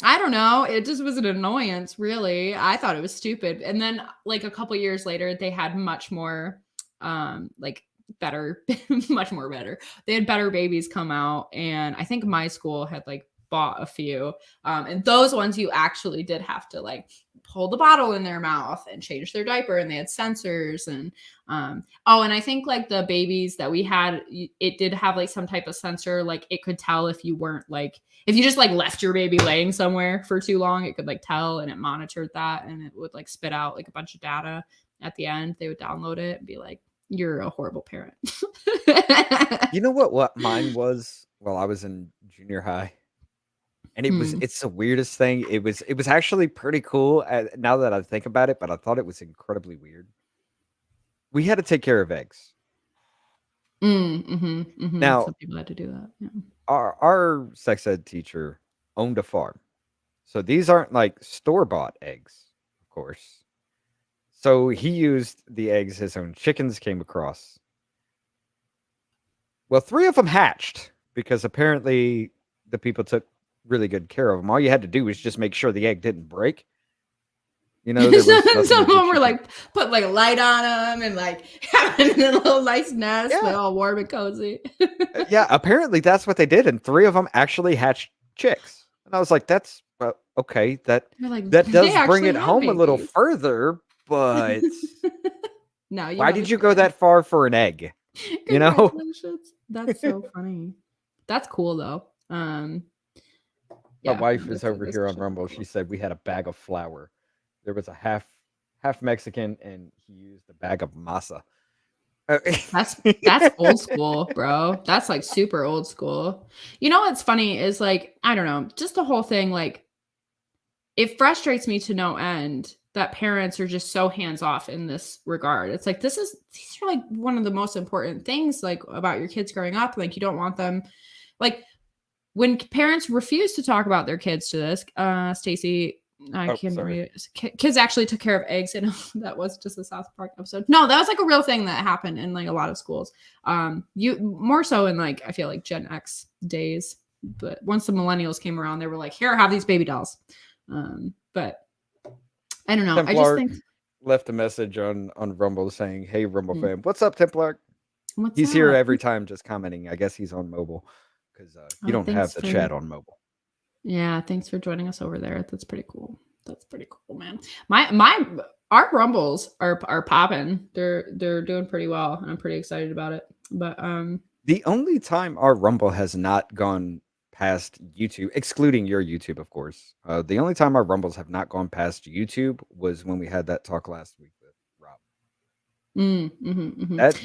I don't know. It just was an annoyance, really. I thought it was stupid. And then like a couple years later, they had much more like better, much more better. They had better babies come out, and I think my school had like bought a few. And those ones you actually did have to like hold the bottle in their mouth and change their diaper, and they had sensors. And and I think like the babies that we had, it did have like some type of sensor, like it could tell if you weren't like, if you just like left your baby laying somewhere for too long, it could like tell, and it monitored that, and it would like spit out like a bunch of data at the end. They would download it and be like, you're a horrible parent. You know what mine was while I was in junior high? And it's the weirdest thing. It was actually pretty cool now that I think about it, but I thought it was incredibly weird. We had to take care of eggs. Now, some people had to do that. Yeah. Our sex ed teacher owned a farm. So these aren't like store-bought eggs, of course. So he used the eggs his own chickens came across. Well, 3 of them hatched because apparently the people took really good care of them. All you had to do was just make sure the egg didn't break. You know, there was nothing Some of that them you were could- like put like a light on them and like having a little nice nest, Yeah. like all warm and cozy. Yeah, apparently that's what they did, and 3 of them actually hatched chicks. And I was like, "That's okay. You're like, That they does bring actually it had home a little babies. further, but No, you why did you go that far for an egg?" You know? Congratulations. That's so funny. That's cool though. My Yeah, wife no, is that's- over that's here on actually Rumble. cool. She said we had a bag of flour. There was a half Mexican, and he used a bag of masa. That's old school, bro. That's like super old school. You know what's funny is like, I don't know, just the whole thing, like it frustrates me to no end that parents are just so hands off in this regard. It's like these are like one of the most important things like about your kids growing up. Like you don't want them like when parents refuse to talk about their kids to this, Stacy, I can't remember. Kids actually took care of eggs. You know, that was just a South Park episode. No, that was like a real thing that happened in like a lot of schools. You more so in like I feel like Gen X days, but once the millennials came around, they were like, "Here, have these baby dolls." But I don't know. Templar I just think left a message on Rumble saying, "Hey, Rumble fam, what's up, Templar?" He's up? here every time, just commenting. I guess he's on mobile because you don't have the chat on mobile. Yeah, thanks for joining us over there. That's pretty cool. That's pretty cool, man. Our Rumbles are popping. They're doing pretty well, and I'm pretty excited about it. But the only time our Rumble has not gone past YouTube, excluding your YouTube, of course, the only time our Rumbles have not gone past YouTube was when we had that talk last week with Rob.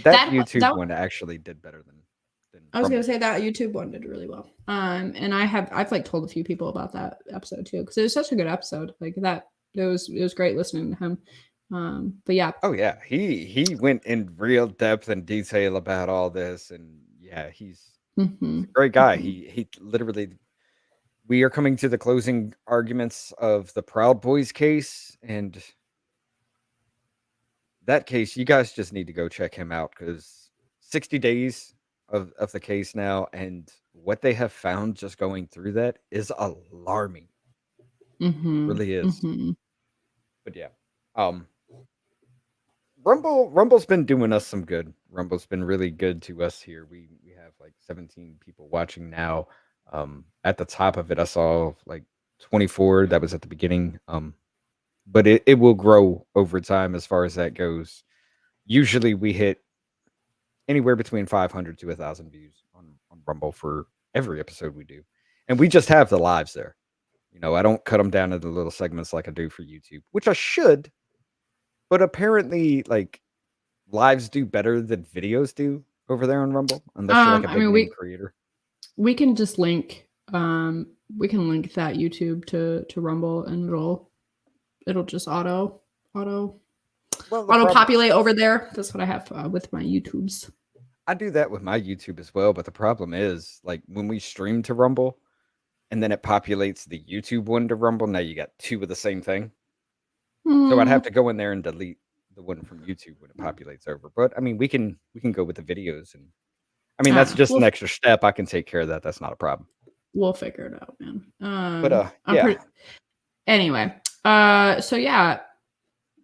That YouTube one actually did better than I was gonna say that YouTube one did really well. And I've like told a few people about that episode too because it was such a good episode. Like that, it was great listening to him. But yeah. Oh yeah, he went in real depth and detail about all this, and yeah, he's a great guy. He literally. We are coming to the closing arguments of the Proud Boys case, and that case, you guys just need to go check him out because 60 days of the case now, and what they have found just going through that is alarming. Really is. But yeah. Rumble's been doing us some good. Rumble's been really good to us here. We have like 17 people watching now. At the top of it, I saw like 24. That was at the beginning. But it will grow over time as far as that goes. Usually we hit anywhere between 500 to 1,000 views on Rumble for every episode we do. And we just have the lives there. You know, I don't cut them down into little segments like I do for YouTube, which I should. But apparently, like, lives do better than videos do over there on Rumble, unless you're like a big name creator. We can just link we can link that YouTube to Rumble, and it'll just auto populate over there. That's what I have with my YouTubes. I do that with my YouTube as well, but the problem is like when we stream to Rumble and then it populates the YouTube one to Rumble, now you got two of the same thing. So I'd have to go in there and delete the one from YouTube when it populates over. But I mean, we can go with the videos, and I mean that's just an extra step. I can take care of that. That's not a problem. We'll figure it out, man. But yeah. Anyway, so yeah,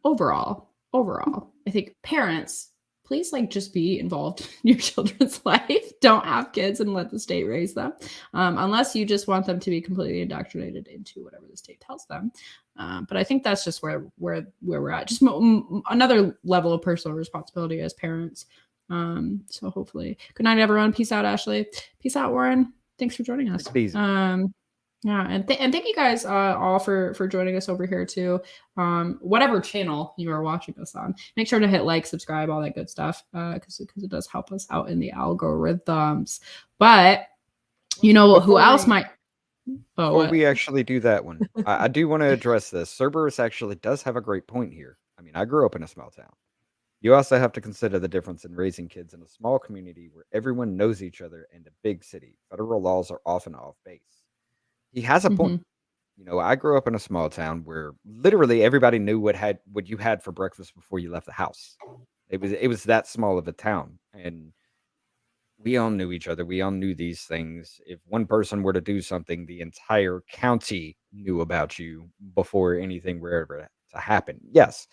overall, I think parents, please like just be involved in your children's life. Don't have kids and let the state raise them, unless you just want them to be completely indoctrinated into whatever the state tells them. But I think that's just where we're at. Just another level of personal responsibility as parents. So hopefully, good night, everyone. Peace out, Ashley. Peace out, Warren. Thanks for joining us. Yeah, and thank you guys all for joining us over here too. Whatever channel you are watching us on, make sure to hit like, subscribe, all that good stuff, because it does help us out in the algorithms. But you know who else might? Before we actually do that one, I do want to address this. Cerberus actually does have a great point here. I mean, I grew up in a small town. You also have to consider the difference in raising kids in a small community where everyone knows each other and a big city. Federal laws are often off base. He has a point. You know, I grew up in a small town where literally everybody knew what you had for breakfast before you left the house. It was that small of a town, and we all knew each other. We all knew these things. If one person were to do something, the entire county knew about you before anything were to happen. Yes,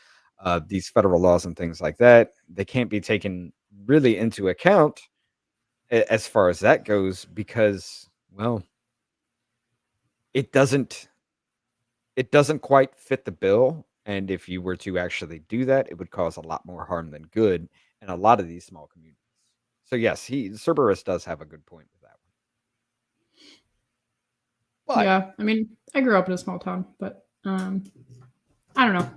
these federal laws and things like that, they can't be taken really into account as far as that goes because, well, it doesn't quite fit the bill. And if you were to actually do that, it would cause a lot more harm than good in a lot of these small communities. So yes, Cerberus does have a good point with that one. But yeah, I mean, I grew up in a small town, but I don't know.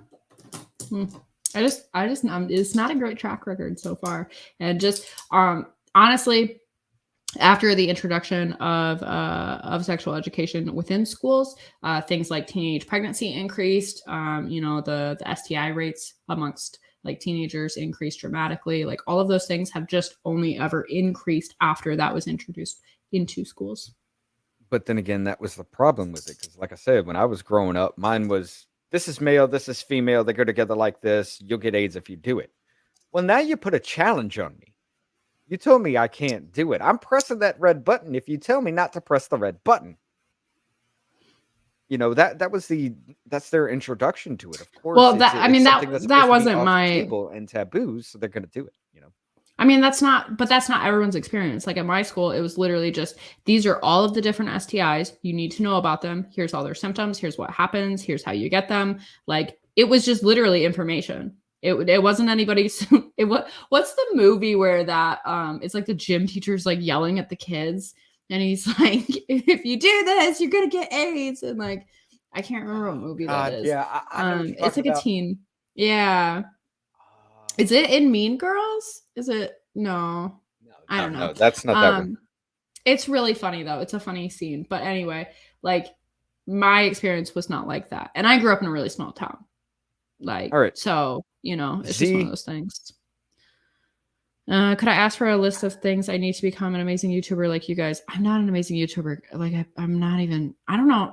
It's not a great track record so far. And just honestly, after the introduction of sexual education within schools, things like teenage pregnancy increased. The STI rates amongst like teenagers increased dramatically. Like all of those things have just only ever increased after that was introduced into schools. But then again, that was the problem with it. Because like I said, when I was growing up, mine was, this is male, this is female. They go together like this. You'll get AIDS if you do it. Well, now you put a challenge on me. You told me I can't do it. I'm pressing that red button if you tell me not to press the red button. That's their introduction to it. Of course. Well, that wasn't my table and taboos, so they're going to do it. I mean, that's not everyone's experience. Like at my school, it was literally just, these are all of the different STIs. You need to know about them. Here's all their symptoms. Here's what happens. Here's how you get them. Like it was just literally information. It wasn't anybody's. What's the movie where that it's like the gym teacher's like yelling at the kids and he's like, if you do this, you're gonna get AIDS. And like, I can't remember what movie that is. Yeah, it's like a teen. Yeah. Is it in Mean Girls? Is it? No, I don't know. No, that's not that one. It's really funny though. It's a funny scene. But anyway, like my experience was not like that. And I grew up in a really small town. Like, all right. So, it's just one of those things. Could I ask for a list of things I need to become an amazing YouTuber like you guys? I'm not an amazing YouTuber. Like I'm not even, I don't know.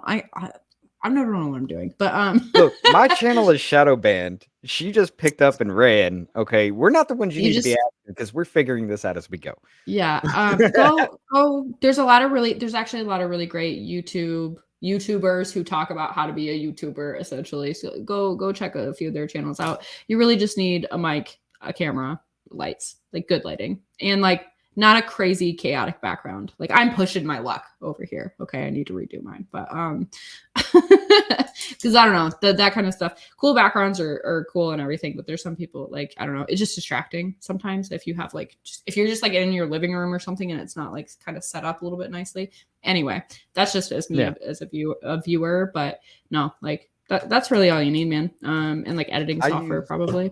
I'm never know what I'm doing, but look, my channel is shadow banned. She just picked up and ran. Okay, we're not the ones you need to be asking because we're figuring this out as we go. Yeah, go. There's actually a lot of really great YouTubers who talk about how to be a YouTuber essentially. So go check a few of their channels out. You really just need a mic, a camera, lights, like good lighting, and like not a crazy chaotic background. Like I'm pushing my luck over here. Okay, I need to redo mine, but because I don't know that kind of stuff. Cool backgrounds are cool and everything, but there's some people like I don't know. It's just distracting sometimes if you have like if you're just like in your living room or something and it's not like kind of set up a little bit nicely. Anyway, that's just as me as a viewer, but no, like that's really all you need, man. And like editing software probably.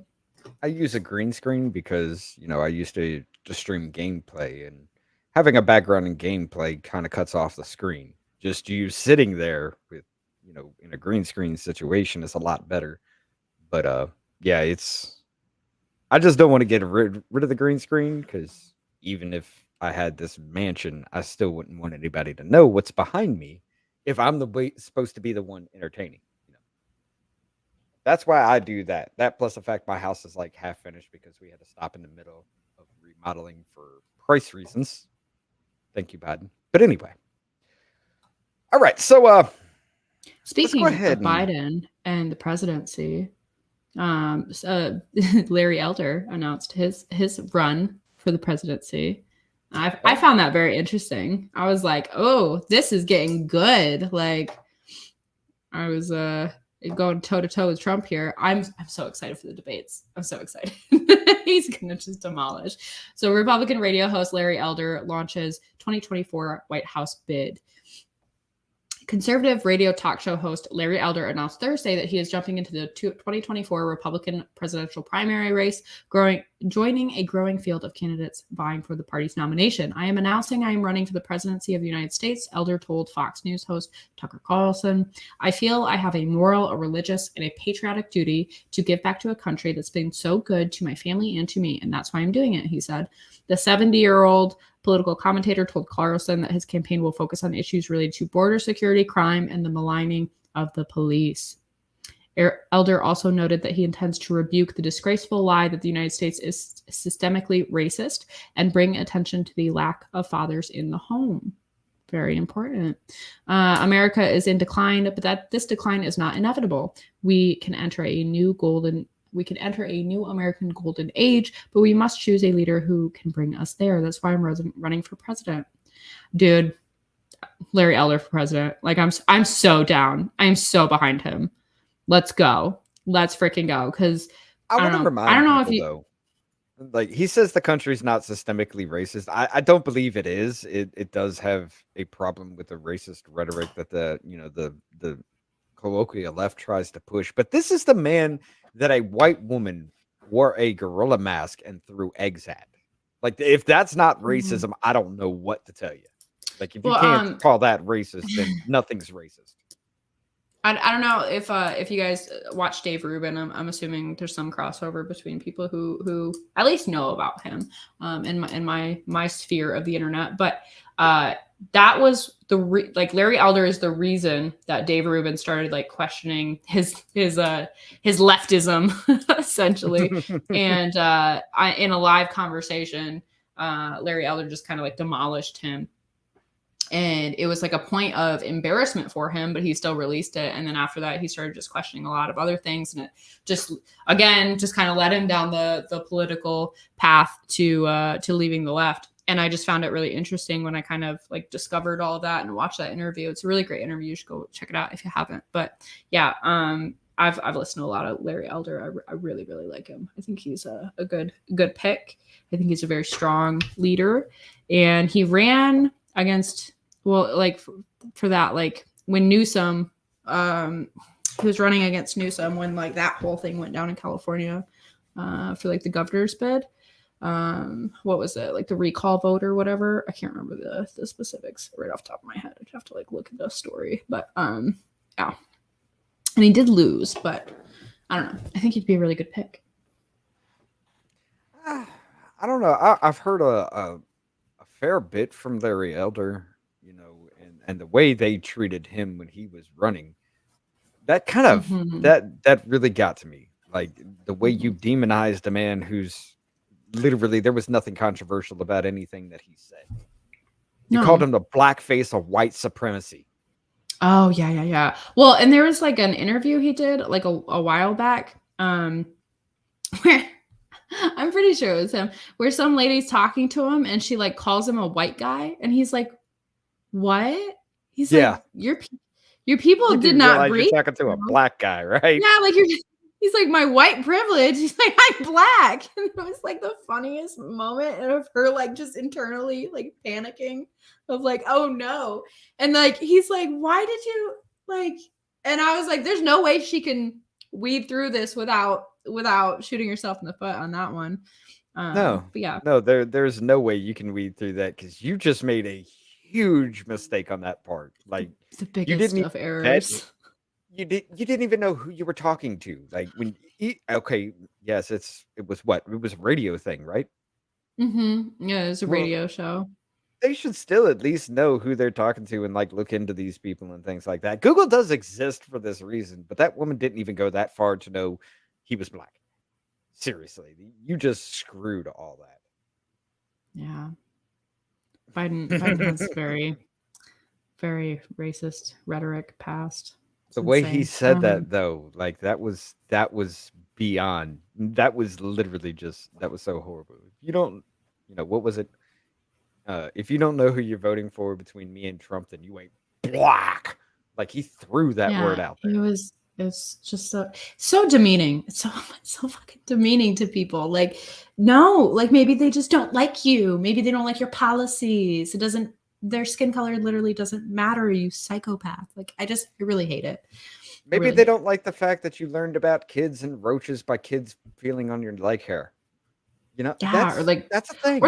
I use a green screen because I used to stream gameplay, and having a background in gameplay kind of cuts off the screen. Just you sitting there with in a green screen situation is a lot better. But I just don't want to get rid of the green screen because even if I had this mansion, I still wouldn't want anybody to know what's behind me if I'm supposed to be the one entertaining. That's why I do that. That plus the fact my house is like half finished because we had to stop in the middle of remodeling for price reasons. Thank you, Biden. But anyway. All right. So speaking of Biden and the presidency, Larry Elder announced his run for the presidency. I found that very interesting. I was like, oh, this is getting good. Like I was going toe to toe with Trump here. I'm so excited for the debates. I'm so excited. He's gonna just demolish. So Republican radio host Larry Elder launches 2024 White House bid. Conservative radio talk show host Larry Elder announced Thursday that he is jumping into the 2024 Republican presidential primary race, joining a growing field of candidates vying for the party's nomination. I am announcing I am running for the presidency of the United States, Elder told Fox News host Tucker Carlson. I feel I have a moral, a religious, and a patriotic duty to give back to a country that's been so good to my family and to me, and that's why I'm doing it, he said. The 70-year-old political commentator told Carlson that his campaign will focus on issues related to border security, crime, and the maligning of the police. Elder also noted that he intends to rebuke the disgraceful lie that the United States is systemically racist and bring attention to the lack of fathers in the home. Very important. America is in decline, but this decline is not inevitable. We can enter a new American golden age, but we must choose a leader who can bring us there. That's why I'm running for president. Dude, Larry Elder for president. Like I'm so down. I'm so behind him. Let's go. Let's freaking go. Because I don't know if you though. Like he says the country's not systemically racist. I don't believe it is. It does have a problem with the racist rhetoric that the colloquial left tries to push. But this is the man that a white woman wore a gorilla mask and threw eggs at. Like if that's not racism, I don't know what to tell you. Like if you can't call that racist, then nothing's racist. I don't know if you guys watch Dave Rubin. I'm assuming there's some crossover between people who at least know about him in my sphere of the internet. But that was Larry Elder is the reason that Dave Rubin started like questioning his leftism essentially. And in a live conversation, Larry Elder just kind of like demolished him. And it was like a point of embarrassment for him, but he still released it. And then after that, he started just questioning a lot of other things. And it just kind of led him down the political path to leaving the left. And I just found it really interesting when I kind of like discovered all of that and watched that interview. It's a really great interview. You should go check it out if you haven't. But yeah, I've listened to a lot of Larry Elder. I really, really like him. I think he's a good pick. I think he's a very strong leader. And he ran against, well, like for that, like when Newsom, he was running against Newsom when like that whole thing went down in California for like the governor's bid. What was it? Like the recall vote or whatever. I can't remember the specifics right off the top of my head. I'd have to like look at the story, but yeah. And he did lose, but I don't know. I think he'd be a really good pick. I don't know. I've heard a fair bit from Larry Elder, and the way they treated him when he was running, that kind of that really got to me. Like the way you demonized a man who's literally, there was nothing controversial about anything that he said. You called him the blackface of white supremacy. Oh yeah. Well, and there was like an interview he did like a while back, where I'm pretty sure it was him, where some lady's talking to him and she like calls him a white guy, and he's like, "What?" He's like, "Your people did not breed." You're talking to a black guy, right? Yeah, like he's like, "My white privilege." He's like, "I'm black," and it was like the funniest moment of her like just internally like panicking of like, "Oh no," and like he's like, "Why did you like?" And I was like, "There's no way she can weed through this without shooting herself in the foot on that one." No, but yeah, no, there's no way you can weed through that because you just made a huge mistake on that part. Like the biggest of errors. You didn't even know who you were talking to. Like when yes, it was a radio thing, right? Yeah, it's a radio show. They should still at least know who they're talking to and like look into these people and things like that. Google does exist for this reason, but that woman didn't even go that far to know he was black. Seriously, you just screwed all that. Yeah. Biden has very, very racist rhetoric past. The way he said that though, like that was beyond. That was literally that was so horrible. If you don't, what was it? If you don't know who you're voting for between me and Trump, then you ain't black. Like he threw that word out there. It's just so demeaning. It's so fucking demeaning to people. Like, no, like maybe they just don't like you. Maybe they don't like your policies. Their skin color literally doesn't matter, you psychopath. Like I really hate it. Maybe they don't like the fact that you learned about kids and roaches by kids feeling on your leg hair. Yeah, that's a thing.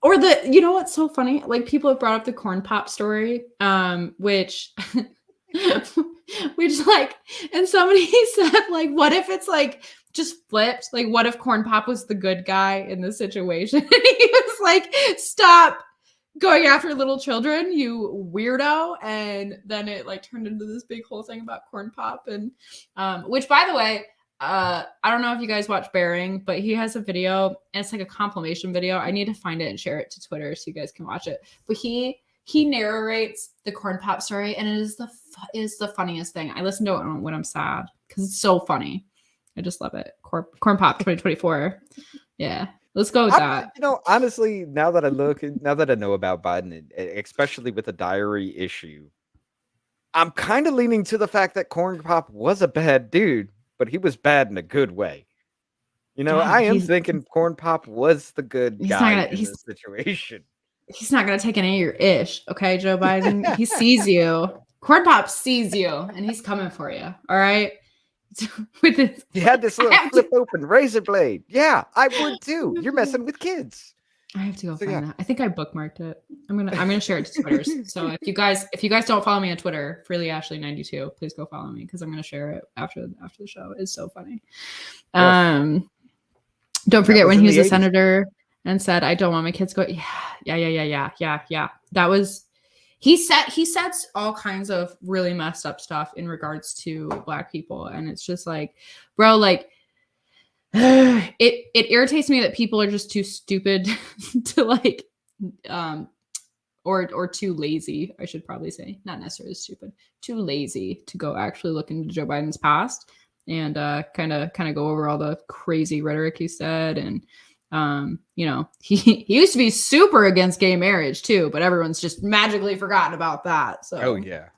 Or the you know what's so funny? Like people have brought up the corn pop story, which like, and somebody said like, what if it's like just flipped? Like, what if Corn Pop was the good guy in the situation? And he was like, "Stop going after little children, you weirdo." And then it like turned into this big whole thing about Corn Pop, and which, by the way, I don't know if you guys watch Bearing, but he has a video, and it's like a compilation video. I need to find it and share it to Twitter so you guys can watch it. But he he narrates the corn pop story, and it is the funniest thing. I listen to it when I'm sad because it's so funny. I just love it. Corn pop 2024. Yeah, let's go with that. Honestly, now that I know about Biden, especially with the diary issue, I'm kind of leaning to the fact that Corn Pop was a bad dude, but he was bad in a good way. Yeah, I am thinking Corn Pop was the good guy in this situation. He's not going to take any of your ish, okay, Joe Biden? He sees you. Corn Pop sees you, and he's coming for you, all right? With this, he had this little flip open razor blade. Yeah, I would too. You're messing with kids. I have to go find that. I think I bookmarked it. I'm gonna share it to Twitter. So if you guys don't follow me on Twitter, FreelyAshley92, please go follow me because I'm gonna share it after the show. It's so funny. Yes. Don't forget when he was a senator and said, "I don't want my kids to go." Yeah. That was he sets all kinds of really messed up stuff in regards to Black people, and it's just like, bro, like. It irritates me that people are just too stupid to like or too lazy, I should probably say, not necessarily stupid, too lazy to go actually look into Joe Biden's past and kind of go over all the crazy rhetoric he said. And he used to be super against gay marriage too, but everyone's just magically forgotten about that. So oh yeah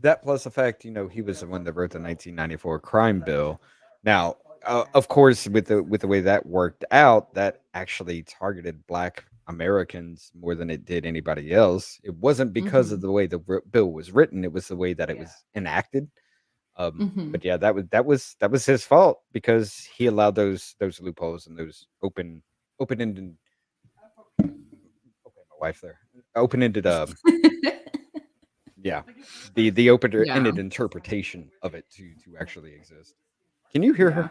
that plus the fact he was the one that wrote the 1994 crime bill. Now of course, with the way that worked out, that actually targeted Black Americans more than it did anybody else. It wasn't because of the way the bill was written; it was the way that it was enacted. But yeah, that was his fault because he allowed those loopholes and those open-ended. Okay, my wife there. Open-ended. Yeah, the open-ended interpretation of it to actually exist. Can you hear her?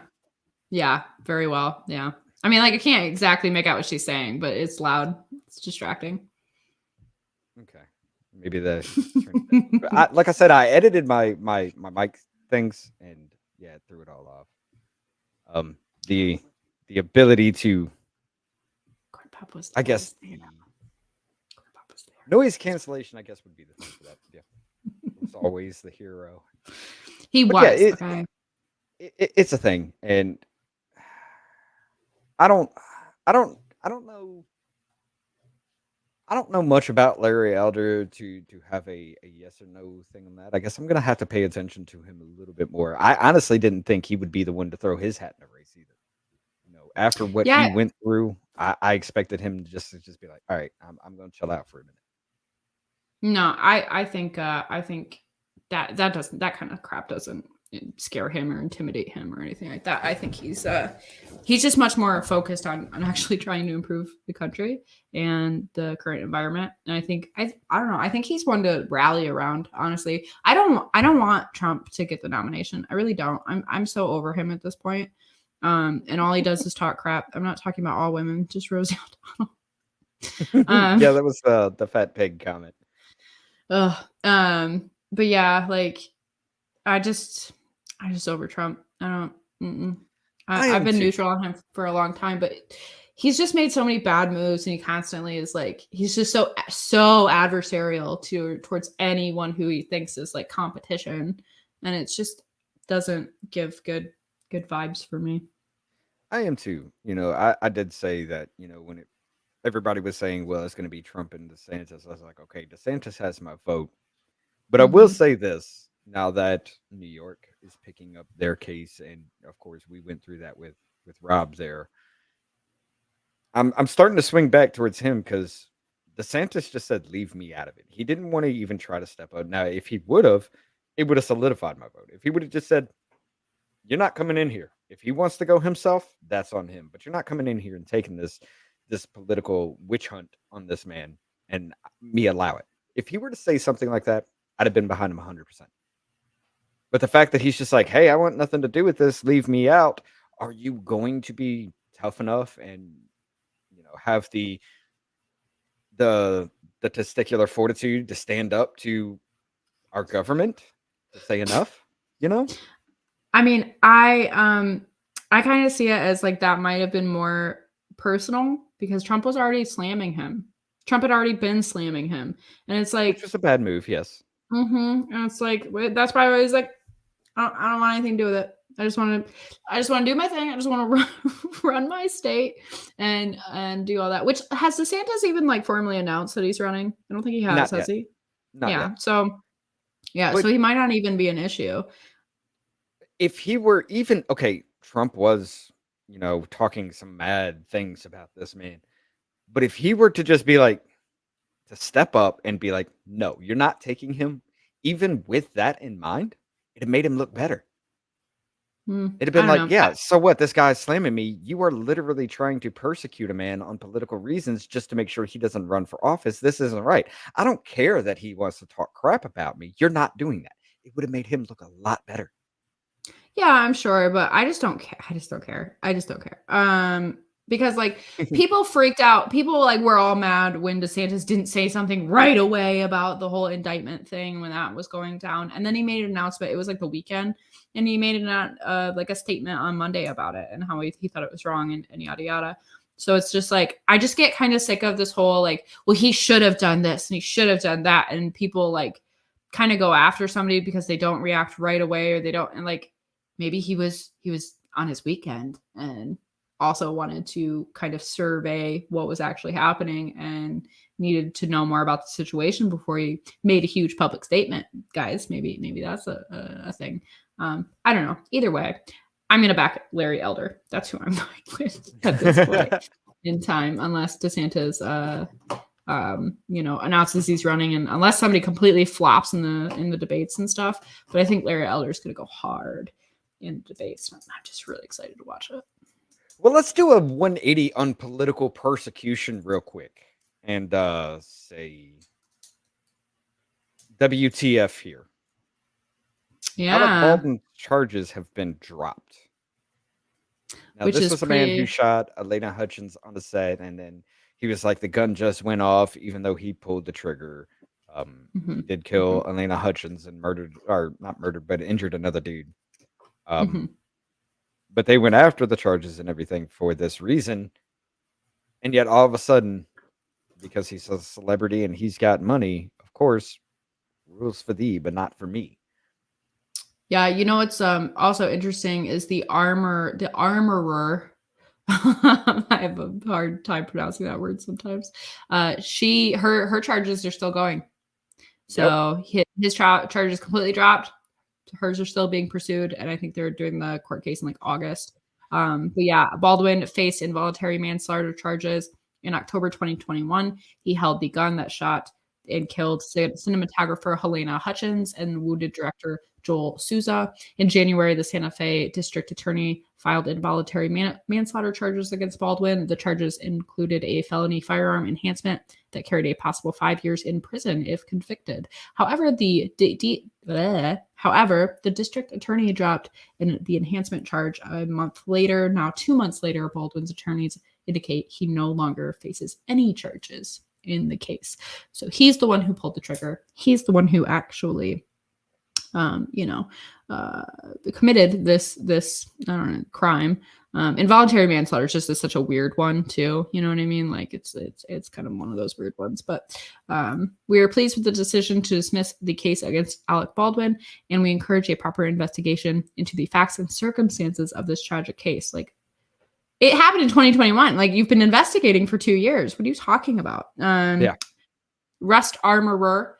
Yeah, very well. Yeah. I mean, like, I can't exactly make out what she's saying, but it's loud. It's distracting. Okay. Maybe like I said, I edited my mic things and threw it all off. The ability to I guess noise cancellation, I guess, would be the thing for that. Yeah. It's always the hero. He was. Okay. It's a thing, and I don't know much about Larry Elder to have a yes or no thing on that. I guess I'm gonna have to pay attention to him a little bit more. I honestly didn't think he would be the one to throw his hat in the race either. After what he went through, I expected him to just be like, all right, I'm gonna chill out for a minute. No, I think that kind of crap doesn't scare him or intimidate him or anything like that. I think he's just much more focused on actually trying to improve the country and the current environment. And I think I don't know. I think he's one to rally around. Honestly, I don't want Trump to get the nomination. I really don't. I'm so over him at this point. And all he does is talk crap. I'm not talking about all women, just Rosie O'Donnell. Yeah, that was the fat pig comment. But yeah, like I just over Trump. I've been neutral on him for a long time, but he's just made so many bad moves, and he constantly is like, he's just so adversarial towards anyone who he thinks is like competition, and it just doesn't give good vibes for me. I am too. I did say that, when everybody was saying, well, it's going to be Trump and DeSantis, I was like, okay, DeSantis has my vote. But I will say this, now that New York is picking up their case, and of course we went through that with Rob there, I'm starting to swing back towards him because DeSantis just said, leave me out of it. He didn't want to even try to step up. Now, if he would have, it would have solidified my vote. If he would have just said, you're not coming in here. If he wants to go himself, that's on him. But you're not coming in here and taking this political witch hunt on this man and me allow it. If he were to say something like that, I'd have been behind him 100%. But the fact that he's just like, hey, I want nothing to do with this, leave me out. Are you going to be tough enough and have the testicular fortitude to stand up to our government to say enough? I mean, I kind of see it as like that might have been more personal because Trump was already slamming him Trump had already been slamming him, and it's like, which was a bad move. Yes. and it's like that's probably why he's like, I don't want anything to do with it. I just want to do my thing. I just want to run my state and do all that. Which has DeSantis even like formally announced that he's running? I don't think he has. Has he? Not yet. So so he might not even be an issue. If he were even okay, Trump was, talking some mad things about this man. But if he were to just be like, to step up and be like, no, you're not taking him, even with that in mind, it made him look better. It'd have been like, yeah, so what? This guy's slamming me. You are literally trying to persecute a man on political reasons just to make sure he doesn't run for office. This isn't right. I don't care that he wants to talk crap about me. You're not doing that. It would have made him look a lot better. Yeah, I'm sure, but I just don't care. I just don't care. Because like people freaked out. People like were all mad when DeSantis didn't say something right away about the whole indictment thing when that was going down. And then he made an announcement. It was like the weekend, and he made like a statement on Monday about it and how he thought it was wrong and yada yada. So it's just like I just get kind of sick of this whole like, well, he should have done this and he should have done that, and people like kind of go after somebody because they don't react right away or they don't, and like maybe he was on his weekend and also wanted to kind of survey what was actually happening and needed to know more about the situation before he made a huge public statement. Guys, maybe that's a thing. I don't know. Either way, I'm going to back Larry Elder. That's who I'm going with at this point in time, unless DeSantis, announces he's running, and unless somebody completely flops in the debates and stuff. But I think Larry Elder is going to go hard in debates. I'm just really excited to watch it. Well, let's do a 180 on political persecution real quick and say WTF here. Yeah. Alec Baldwin's charges have been dropped. Now, this was a man who shot Elena Hutchins on the set, and then he was like, the gun just went off, even though he pulled the trigger. He did kill Elena Hutchins and but injured another dude. But they went after the charges and everything for this reason. And yet all of a sudden, because he's a celebrity and he's got money, of course, rules for thee, but not for me. Yeah, you know what's also interesting is the armorer. I have a hard time pronouncing that word sometimes. Her charges are still going. So his charges completely dropped. Hers are still being pursued, and I think they're doing the court case in like August. But yeah, Baldwin faced involuntary manslaughter charges in October 2021. He held the gun that shot and killed cinematographer Helena Hutchins and wounded director Joel Souza. In January, the Santa Fe district attorney filed involuntary manslaughter charges against Baldwin. The charges included a felony firearm enhancement that carried a possible 5 years in prison if convicted. However, the district attorney dropped the enhancement charge a month later. Now, 2 months later, Baldwin's attorneys indicate he no longer faces any charges in the case. So he's the one who pulled the trigger. He's the one who actually committed this I don't know, crime. Involuntary manslaughter is just such a weird one too. You know what I mean? Like it's kind of one of those weird ones. But we are pleased with the decision to dismiss the case against Alec Baldwin, and we encourage a proper investigation into the facts and circumstances of this tragic case. Like it happened in 2021. Like you've been investigating for 2 years. What are you talking about? Rust armorer.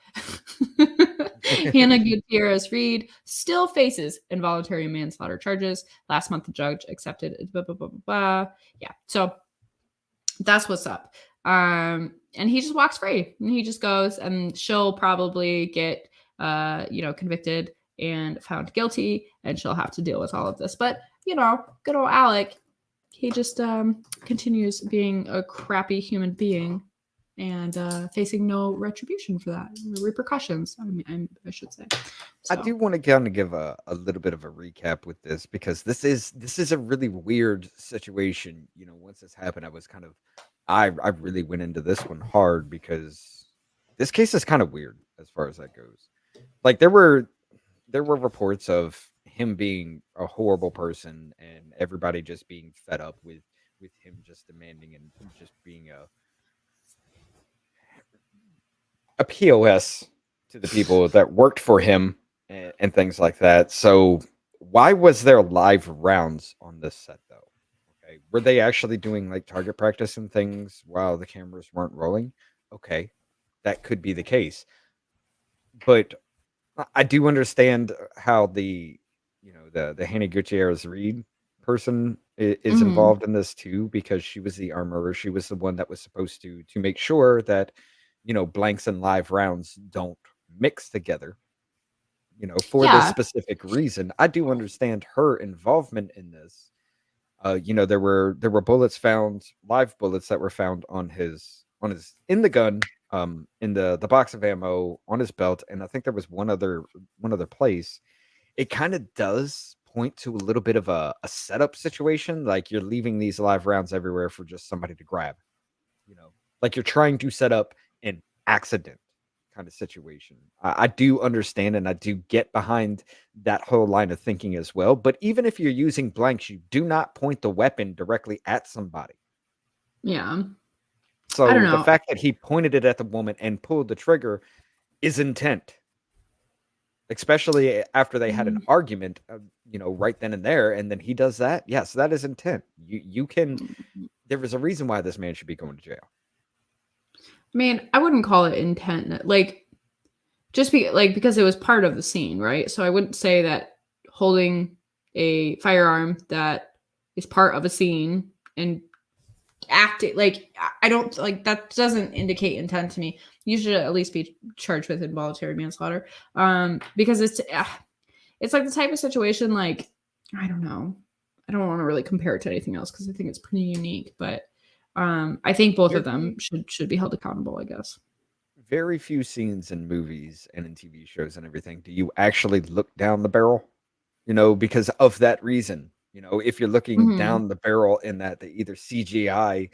Hannah Gutierrez Reed still faces involuntary manslaughter charges. Last month, the judge accepted. Yeah, so that's what's up. And he just walks free. And he just goes, and she'll probably get, convicted and found guilty, and she'll have to deal with all of this. But good old Alec, he just continues being a crappy human being. And facing no retribution for that, repercussions, I should say. So. I do want to kind of give a little bit of a recap with this, because this is a really weird situation. Once this happened, I really went into this one hard, because this case is kind of weird as far as that goes. Like there were reports of him being a horrible person and everybody just being fed up with him just demanding and just being POS to the people that worked for him and things like that. So why was there live rounds on this set though? Okay. Were they actually doing like target practice and things while the cameras weren't rolling? Okay. That could be the case. But I do understand how the Hannah Gutierrez Reed person is involved in this too, because she was the armorer. She was the one that was supposed to make sure that blanks and live rounds don't mix together. For this Yeah. specific reason, I do understand her involvement in this. There were bullets found, live bullets that were found on his in the gun, in the box of ammo on his belt, and I think there was one other place. It kind of does point to a little bit of a setup situation, like you're leaving these live rounds everywhere for just somebody to grab. Like you're trying to set up an accident kind of situation. I do understand and I do get behind that whole line of thinking as well. But even if you're using blanks, you do not point the weapon directly at somebody. Yeah. So I don't the know. fact that he pointed it at the woman and pulled the trigger is intent. Especially after they had an argument, right then and there, and then he does that. Yes, that is intent. You can. There is a reason why this man should be going to jail. I mean, I wouldn't call it intent, like just because it was part of the scene, right? So I wouldn't say that holding a firearm that is part of a scene and acting like I don't like that doesn't indicate intent to me. You should at least be charged with involuntary manslaughter, because it's like the type of situation, like I don't know. I don't want to really compare it to anything else because I think it's pretty unique, but I think both of them should be held accountable, I guess. Very few scenes in movies and in TV shows and everything do you actually look down the barrel, because of that reason. If you're looking down the barrel in that they either CGI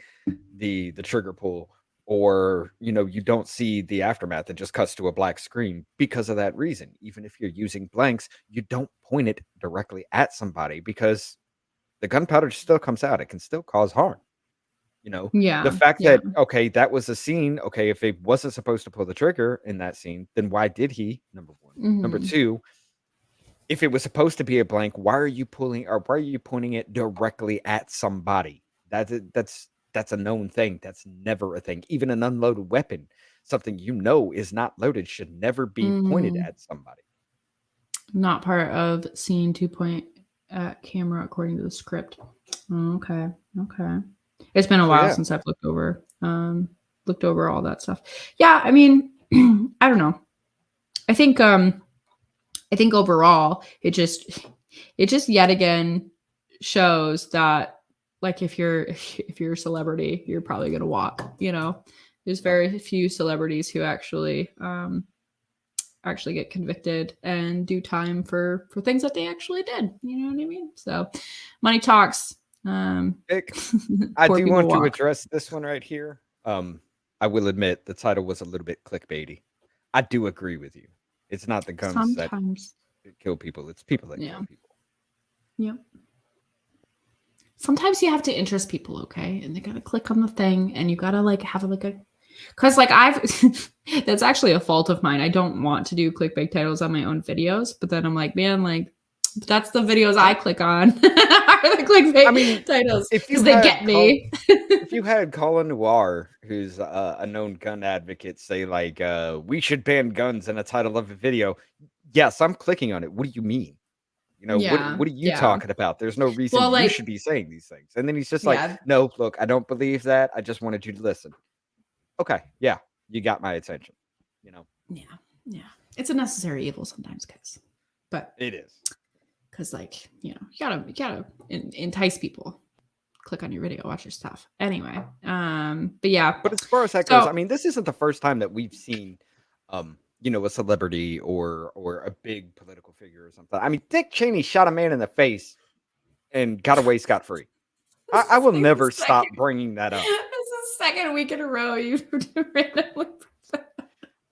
the trigger pull, or you don't see the aftermath, it just cuts to a black screen because of that reason. Even if you're using blanks, you don't point it directly at somebody because the gunpowder still comes out. It can still cause harm. Yeah. The fact that, okay, that was a scene. Okay, if he wasn't supposed to pull the trigger in that scene, then why did he? Number one. Number two, if it was supposed to be a blank, why are you pointing it directly at somebody? That's a known thing. That's never a thing. Even an unloaded weapon, something is not loaded, should never be pointed at somebody. Not part of scene 2 at camera according to the script. Okay. It's been a while since I've looked over all that stuff. Yeah, I mean, I don't know. I think overall it just yet again shows that, like, if you're a celebrity, you're probably gonna walk. There's very few celebrities who actually get convicted and do time for things that they actually did. You know what I mean? So money talks. I do want to address this one right here. I will admit the title was a little bit clickbaity. I do agree with you. It's not the guns that kill people. It's people that kill people. Yep. Sometimes you have to interest people, okay? And they gotta click on the thing, and you gotta have because that's actually a fault of mine. I don't want to do clickbait titles on my own videos, but then I'm like, man, that's the videos I click on. Are the clickbait titles because they get me. If you had Colin Noir, who's a known gun advocate, say we should ban guns in a title of a video, yes, I'm clicking on it. What do you mean? What are you talking about? There's no reason you should be saying these things. And then he's just no, look, I don't believe that. I just wanted you to listen. Okay, yeah, you got my attention. Yeah. It's a necessary evil sometimes, guys. But it is. Because you gotta entice people. Click on your video, watch your stuff. Anyway, but yeah. But as far as that goes, I mean, this isn't the first time that we've seen, a celebrity or a big political figure or something. I mean, Dick Cheney shot a man in the face and got away scot-free. I will never stop bringing that up. This is the second week in a row you've randomly.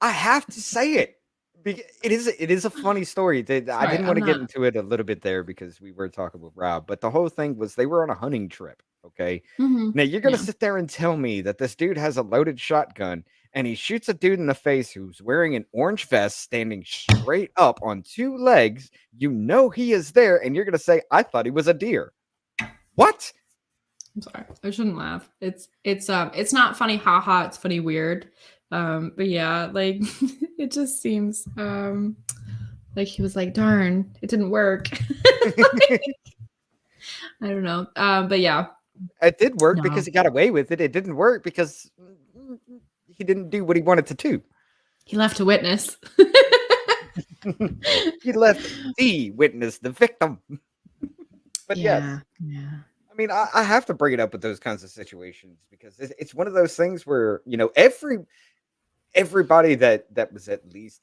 I have to say it. It is a funny story. I didn't want to get into it a little bit there because we were talking with Rob, but the whole thing was they were on a hunting trip. Okay. Now you're going to sit there and tell me that this dude has a loaded shotgun and he shoots a dude in the face who's wearing an orange vest, standing straight up on 2 legs, you know he is there, and you're gonna say, "I thought he was a deer." What? I'm sorry. I shouldn't laugh. It's not funny, haha. It's funny, weird. But yeah, like it just seems like he was like, darn, it didn't work. Like, I don't know. But yeah. It did work No. because he got away with it. It didn't work because he didn't do what he wanted to do. He left a witness. He left the witness, the victim. But yes. Yeah. I mean, I have to bring it up with those kinds of situations because it's one of those things where, you know, everybody that was at least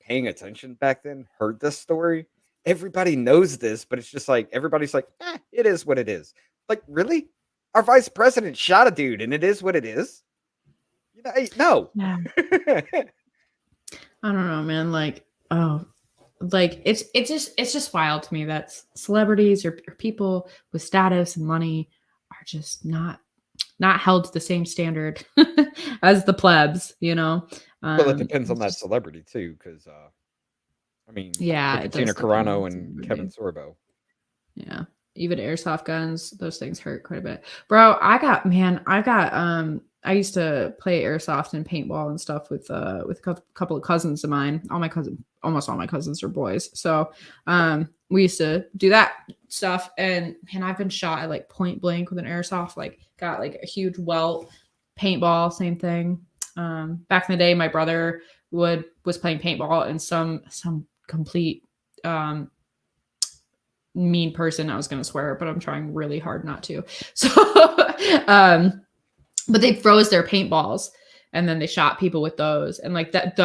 paying attention back then heard this story. Everybody knows this, but it's just like everybody's like, it is what it is. Like, really? Our vice president shot a dude, and it is what it is. You know, no. Yeah. I don't know, man. Like, like it's just wild to me that celebrities or people with status and money are just not held to the same standard as the plebs, you know. Well, it depends on that celebrity too, because I mean, yeah, Gina Carano and Kevin Sorbo. Yeah, even airsoft guns, those things hurt quite a bit, bro. I used to play airsoft and paintball and stuff with a couple of cousins of mine. Almost all my cousins are boys, so we used to do that stuff. And man, I've been shot at like point blank with an airsoft. Like, got like a huge welt. Paintball, same thing. Back in the day, my brother was playing paintball, and some complete mean person. I was going to swear, but I'm trying really hard not to. So, but they froze their paintballs, and then they shot people with those, and like that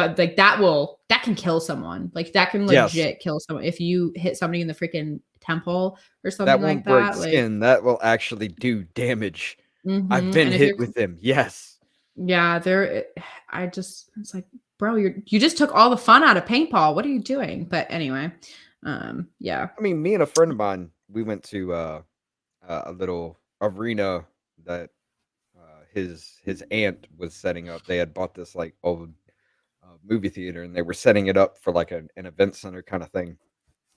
can kill someone. Like, that can legit kill someone if you hit somebody in the freaking temple or something like that. That won't break skin. That will actually do damage. Mm-hmm. I've been hit with them. Yes. Yeah, it's like, bro, you just took all the fun out of paintball. What are you doing? But anyway, yeah. I mean, me and a friend of mine, we went to a little arena that his aunt was setting up. They had bought this like old movie theater, and they were setting it up for like an event center kind of thing.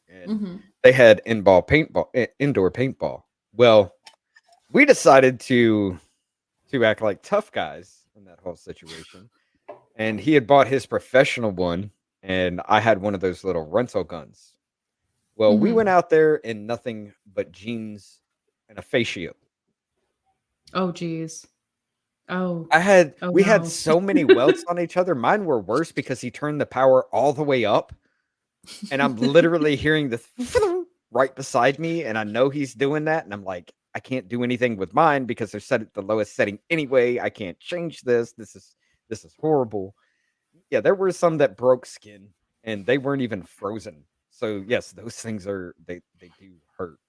And they had indoor paintball. Well, we decided to act like tough guys in that whole situation. And he had bought his professional one, and I had one of those little rental guns. Well, we went out there in nothing but jeans and a face shield. Oh, geez. Oh, we had so many welts on each other. Mine were worse because he turned the power all the way up, and I'm literally hearing the right beside me, and I know he's doing that, and I'm like, I can't do anything with mine because they're set at the lowest setting anyway. I can't change this. This is horrible. Yeah, there were some that broke skin, and they weren't even frozen. So yes, those things they do hurt.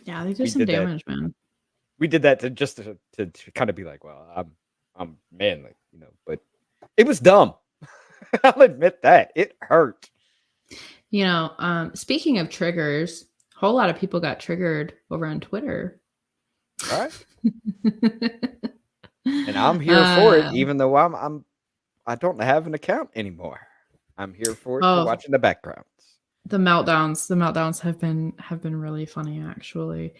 Yeah, they do some damage, man. We did that to kind of be like, well, I'm manly, you know, but it was dumb. I'll admit that it hurt. You know, speaking of triggers, a whole lot of people got triggered over on Twitter. All right. And I'm here for it, even though I don't have an account anymore. I'm here for it, for watching the backgrounds. The meltdowns have been really funny, actually.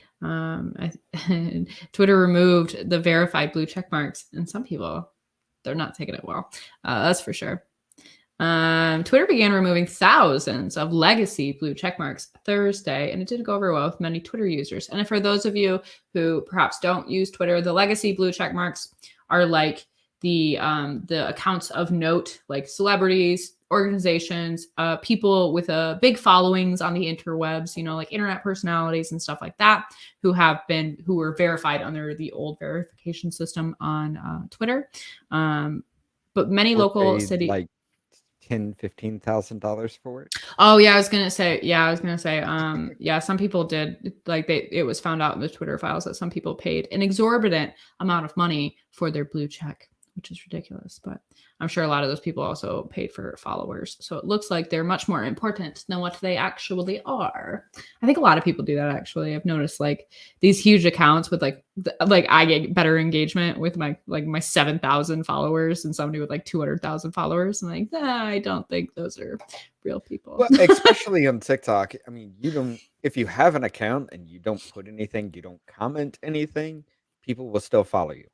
Twitter removed the verified blue check marks, and some people, they're not taking it well. That's for sure. Twitter began removing thousands of legacy blue check marks Thursday, and it didn't go over well with many Twitter users. And for those of you who perhaps don't use Twitter, the legacy blue check marks are like the accounts of note, like celebrities, organizations, people with big followings on the interwebs, you know, like internet personalities and stuff like that, who were verified under the old verification system on Twitter. But many local cities, like $10,000-$15,000 for it. Oh yeah, I was gonna say. Yeah, some people did. Like, it was found out in the Twitter files that some people paid an exorbitant amount of money for their blue check, which is ridiculous. But I'm sure a lot of those people also paid for followers. So it looks like they're much more important than what they actually are. I think a lot of people do that, actually. I've noticed like these huge accounts with like I get better engagement with my 7,000 followers than somebody with like 200,000 followers. I'm like, I don't think those are real people. Well, especially on TikTok. I mean, if you have an account and you don't put anything, you don't comment anything, people will still follow you.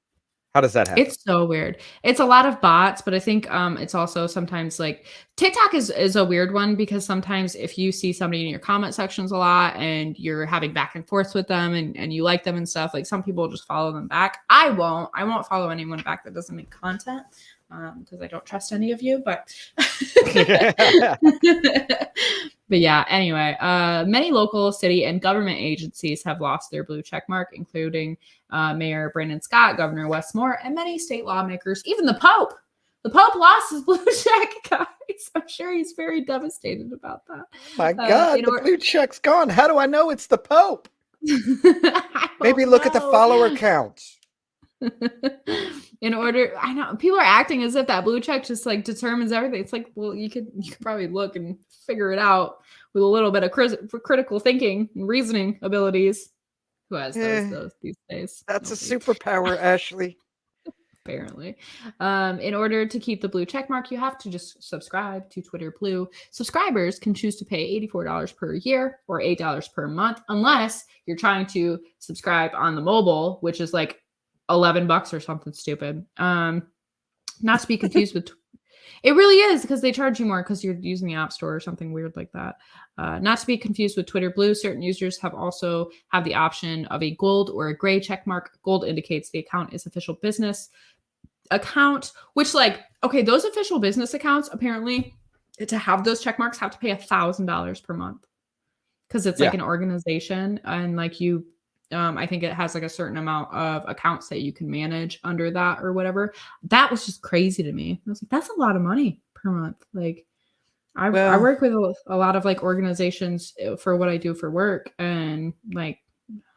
How does that happen? It's so weird. It's a lot of bots, but I think it's also sometimes like TikTok is a weird one because sometimes if you see somebody in your comment sections a lot and you're having back and forth with them and you like them and stuff, like some people just follow them back. I won't follow anyone back that doesn't make content because I don't trust any of you. But but yeah, anyway, many local, city, and government agencies have lost their blue check mark, including Mayor Brandon Scott, Governor Wes Moore, and many state lawmakers. Even the Pope. The Pope lost his blue check, guys. I'm sure he's very devastated about that. Oh my God, the blue check's gone. How do I know it's the Pope? Maybe look at the follower counts. I know people are acting as if that blue check just like determines everything. It's like, well, you could probably look and figure it out with a little bit of critical thinking and reasoning abilities. Who has those these days? That's a superpower, Ashley. Apparently. In order to keep the blue check mark, you have to just subscribe to Twitter Blue. Subscribers can choose to pay $84 per year or $8 per month, unless you're trying to subscribe on the mobile, which is like $11 or something stupid. Not to be confused with it really is because they charge you more because you're using the App Store or something weird like that. Not to be confused with Twitter Blue. Certain users have the option of a gold or a gray check mark. Gold indicates the account is official business account, which those official business accounts, apparently to have those check marks have to pay $1,000 per month because it's like an organization and like you I think it has like a certain amount of accounts that you can manage under that or whatever. That was just crazy to me. I was like, that's a lot of money per month. Like I work with a lot of like organizations for what I do for work and like,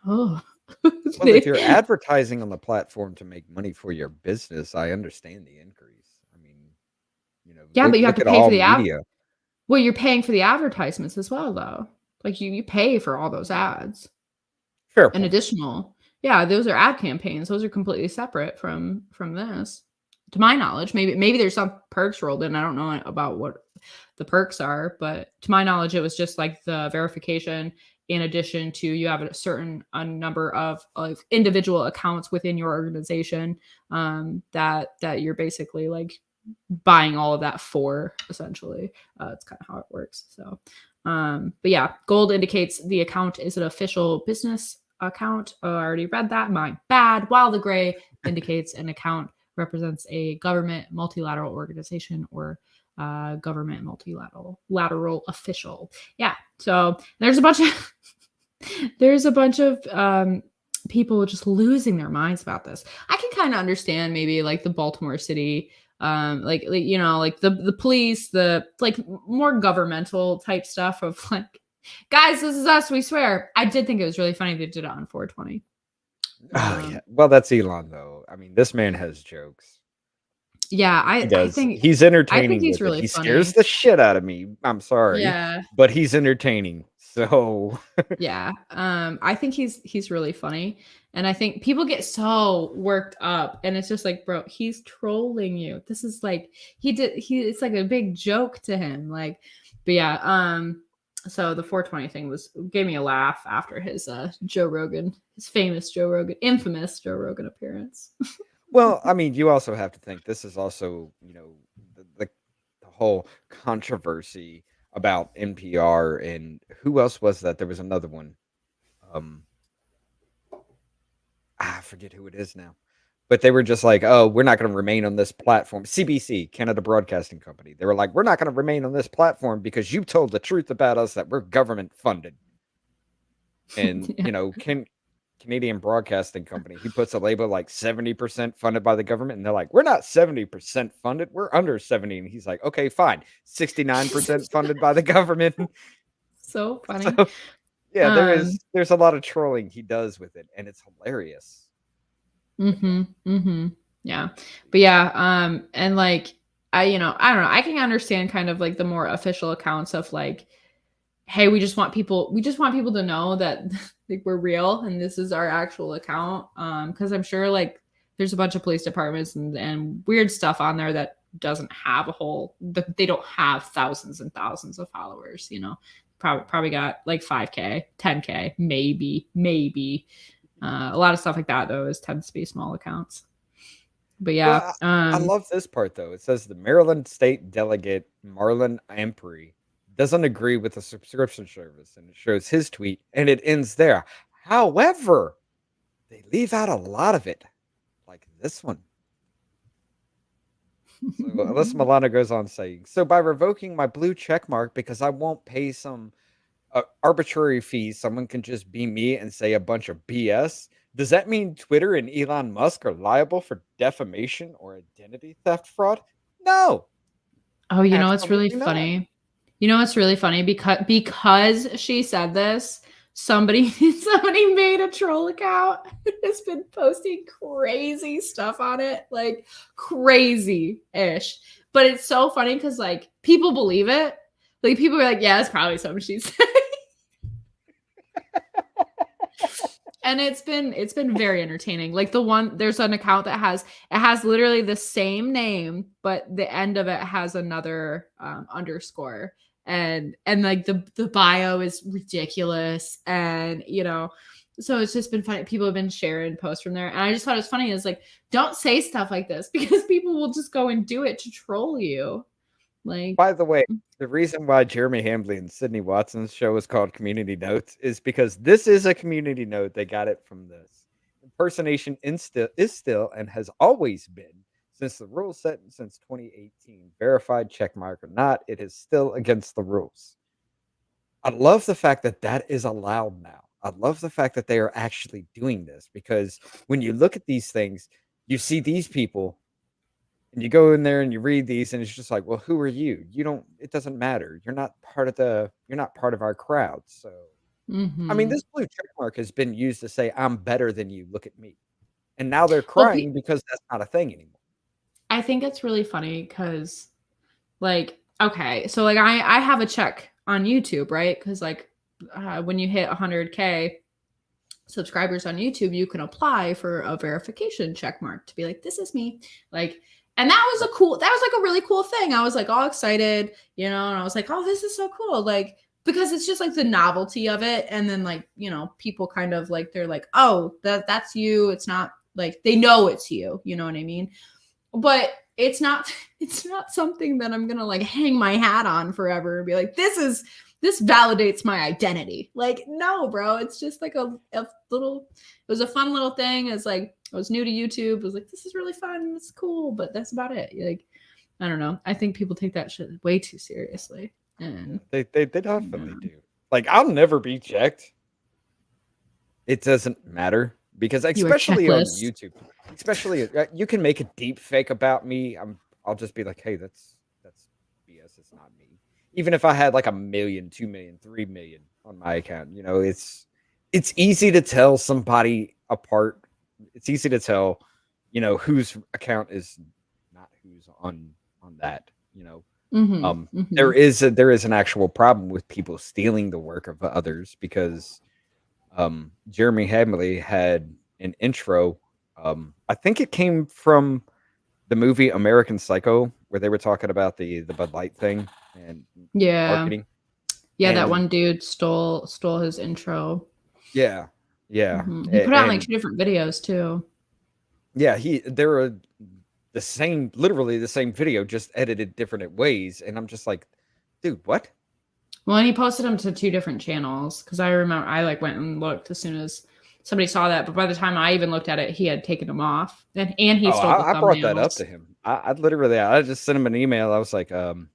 well, if you're advertising on the platform to make money for your business, I understand the increase. I mean, but you have to pay for the media. Well, you're paying for the advertisements as well, though. Like you pay for all those ads. Fair point. An additional, those are ad campaigns. Those are completely separate from this, to my knowledge. Maybe there's some perks rolled in. I don't know about what the perks are, but to my knowledge, it was just like the verification. In addition to you have a certain number of individual accounts within your organization that you're basically like buying all of that for. Essentially, it's kind of how it works. So. But yeah, gold indicates the account is an official business account. I already read that. My bad. While the gray indicates an account represents a government multilateral organization or government multilateral official. Yeah. So there's a bunch of people just losing their minds about this. I can kind of understand maybe like the Baltimore City. Like the police, the like more governmental type stuff of like, guys, this is us, we swear. I did think it was really funny they did it on 420. Well, that's Elon though. I mean, this man has jokes. Yeah, I think he's entertaining. I think he's really funny. Scares the shit out of me. I'm sorry. Yeah. But he's entertaining. So yeah. I think he's really funny. And I think people get so worked up and it's just like, bro, he's trolling you. This is like it's like a big joke to him. Like, but yeah, so the 420 thing gave me a laugh after his infamous Joe Rogan appearance. Well, I mean, you also have to think this is also, the whole controversy about NPR and who else was that? There was another one. I forget who it is now, but they were just like, oh, we're not going to remain on this platform. CBC, Canada Broadcasting Company. They were like, we're not going to remain on this platform because you told the truth about us that we're government funded. And, Canadian Broadcasting Company, he puts a label like 70% funded by the government. And they're like, we're not 70% funded. We're under 70. And he's like, okay, fine. 69% funded by the government. So funny. So, yeah, there's a lot of trolling he does with it, and it's hilarious. Yeah. But yeah, and like I don't know, I can understand kind of like the more official accounts of like, hey, we just want people to know that like we're real and this is our actual account. Because I'm sure like there's a bunch of police departments and weird stuff on there that doesn't have they don't have thousands and thousands of followers, probably got like 5K, 10K, maybe. A lot of stuff like that though tends to be small accounts. But yeah, Well, I love this part though. It says the Maryland State Delegate Marlon Ampry doesn't agree with the subscription service, and it shows his tweet, and it ends there. However, they leave out a lot of it, like this one. So Alyssa Milano goes on saying, so by revoking my blue check mark because I won't pay some arbitrary fees, someone can just be me and say a bunch of BS. Does that mean Twitter and Elon Musk are liable for defamation or identity theft fraud? No. Oh, it's really Absolutely not. funny. It's really funny because she said this, somebody made a troll account has been posting crazy stuff on it, like crazy-ish. But it's so funny because like people believe it. Like people are like, yeah, it's probably something she said. And it's been very entertaining. Like there's an account that has literally the same name, but the end of it has another underscore. And like the bio is ridiculous. And so it's just been funny. People have been sharing posts from there. And I just thought it was funny is like, don't say stuff like this because people will just go and do it to troll you. Like, by the way, the reason why Jeremy Hambley and Sydney Watson's show is called Community Notes is because this is a community note. They got it from this. Impersonation is still and has always been, since the rules set since 2018, verified checkmark or not, it is still against the rules. I love the fact that that is allowed now. I love the fact that they are actually doing this because when you look at these things, you see these people and you go in there and you read these and it's just like, well, who are you? It doesn't matter. You're not part of our crowd. So, I mean, this blue check mark has been used to say, I'm better than you. Look at me. And now they're crying because that's not a thing anymore. I think it's really funny because like, okay, so like I have a check on YouTube, right? Because like when you hit 100K subscribers on YouTube, you can apply for a verification check mark to be like, this is me. Like, and that was like a really cool thing. I was like all excited, and I was like, oh, this is so cool. Like, because it's just like the novelty of it. And then like, people kind of like, they're like, oh, that's you. It's not like, they know it's you. You know what I mean? But it's not something that I'm going to like hang my hat on forever and be like, this validates my identity. Like, no, bro, it's just like it was a fun little thing. It's like, I was new to YouTube. I was like, this is really fun. It's cool. But that's about it. Like, I don't know. I think people take that shit way too seriously. And they definitely do. Like, I'll never be checked. It doesn't matter because especially on YouTube, you can make a deep fake about me. I'll just be like, hey, that's BS. It's not me. Even if I had like 1 million, 2 million, 3 million on my account, it's easy to tell somebody apart. It's easy to tell, whose account is not who's on that, There is an actual problem with people stealing the work of others because Jeremy Hambley had an intro. I think it came from the movie American Psycho, where they were talking about the Bud Light thing and marketing. Yeah, and that one dude stole his intro. Yeah. He put out like 2 different videos too. Yeah, they were literally the same video, just edited different ways, and I'm just like, dude, what? Well, and he posted them to 2 different channels because I remember I like went and looked as soon as somebody saw that, but by the time I even looked at it, he had taken them off, and he stole the thumbnails. I brought that up to him. I just sent him an email. I was like, the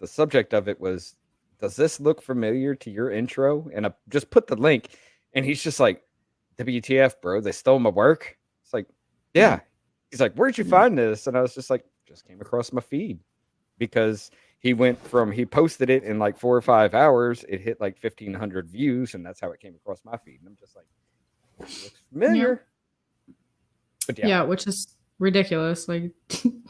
subject of it was, does this look familiar to your intro? And I just put the link, and he's just like, WTF, bro? They stole my work. It's like, yeah. He's like, where'd you find this? And I was just like, just came across my feed because he posted it in like 4 or 5 hours. It hit like 1,500 views, and that's how it came across my feed. And I'm just like, it looks familiar. Yeah, which is ridiculous. Like,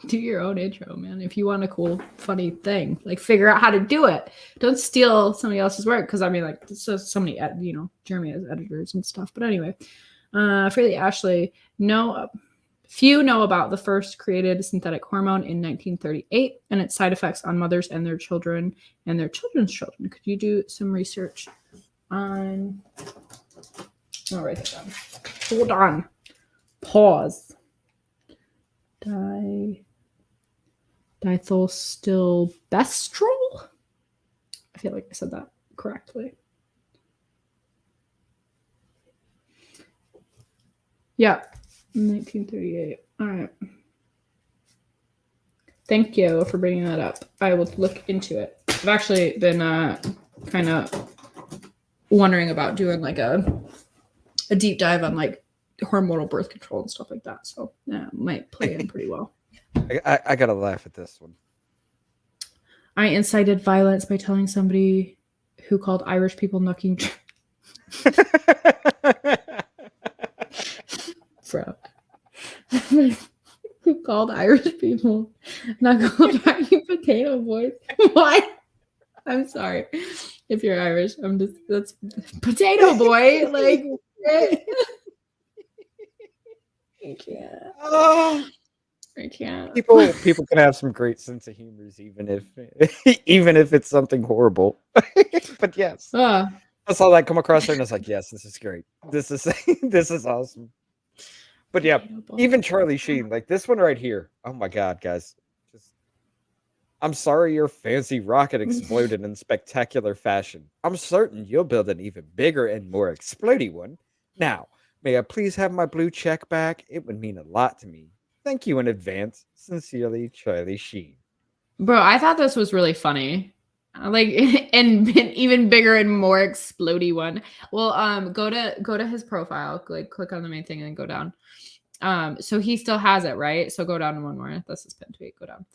do your own intro, man. If you want a cool, funny thing, like figure out how to do it. Don't steal somebody else's work. Because I mean, like, so many, Jeremy has editors and stuff. But anyway, Freely Ashley, few know about the first created synthetic hormone in 1938 and its side effects on mothers and their children and their children's children. Could you do some research on? I'll write that down. Hold on. Pause. Dithylstilbestrol? I feel like I said that correctly. Yeah, 1938. All right. Thank you for bringing that up. I will look into it. I've actually been kind of wondering about doing like a deep dive on like hormonal birth control and stuff like that. So yeah, it might play in pretty well. I gotta laugh at this one. I incited violence by telling somebody who called Irish people knucking. Bro. Who called Irish people knuckle-dragging potato boys? Why? I'm sorry. If you're Irish, that's potato boy. Like, I can't. I can't. People can have some great sense of humors, even if it's something horrible. But yes, I saw that come across there, and I was like, yes, this is great. This is awesome. But yeah, even Charlie Sheen, like this one right here. Oh my God, guys! I'm sorry your fancy rocket exploded in spectacular fashion. I'm certain you'll build an even bigger and more explodey one. Now, may I please have my blue check back? It would mean a lot to me. Thank you in advance. Sincerely, Charlie Sheen. Bro, I thought this was really funny. Like, and even bigger and more explodey one. Well, go to his profile. Like, click on the main thing and then go down. So he still has it, right? So go down one more. That's his pin tweet. Go down.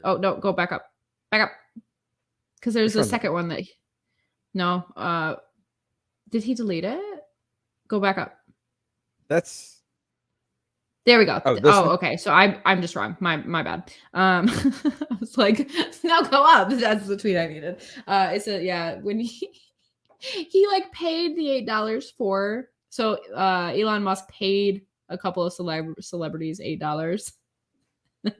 Oh no, go back up. Back up. Because there's a second one that. No. Did he delete it? Go back up. There we go. Oh, okay. So I'm just wrong. My bad. I was like, no, go up. That's the tweet I needed. It's when he like paid the $8 for. So Elon Musk paid a couple of celebrities $8. And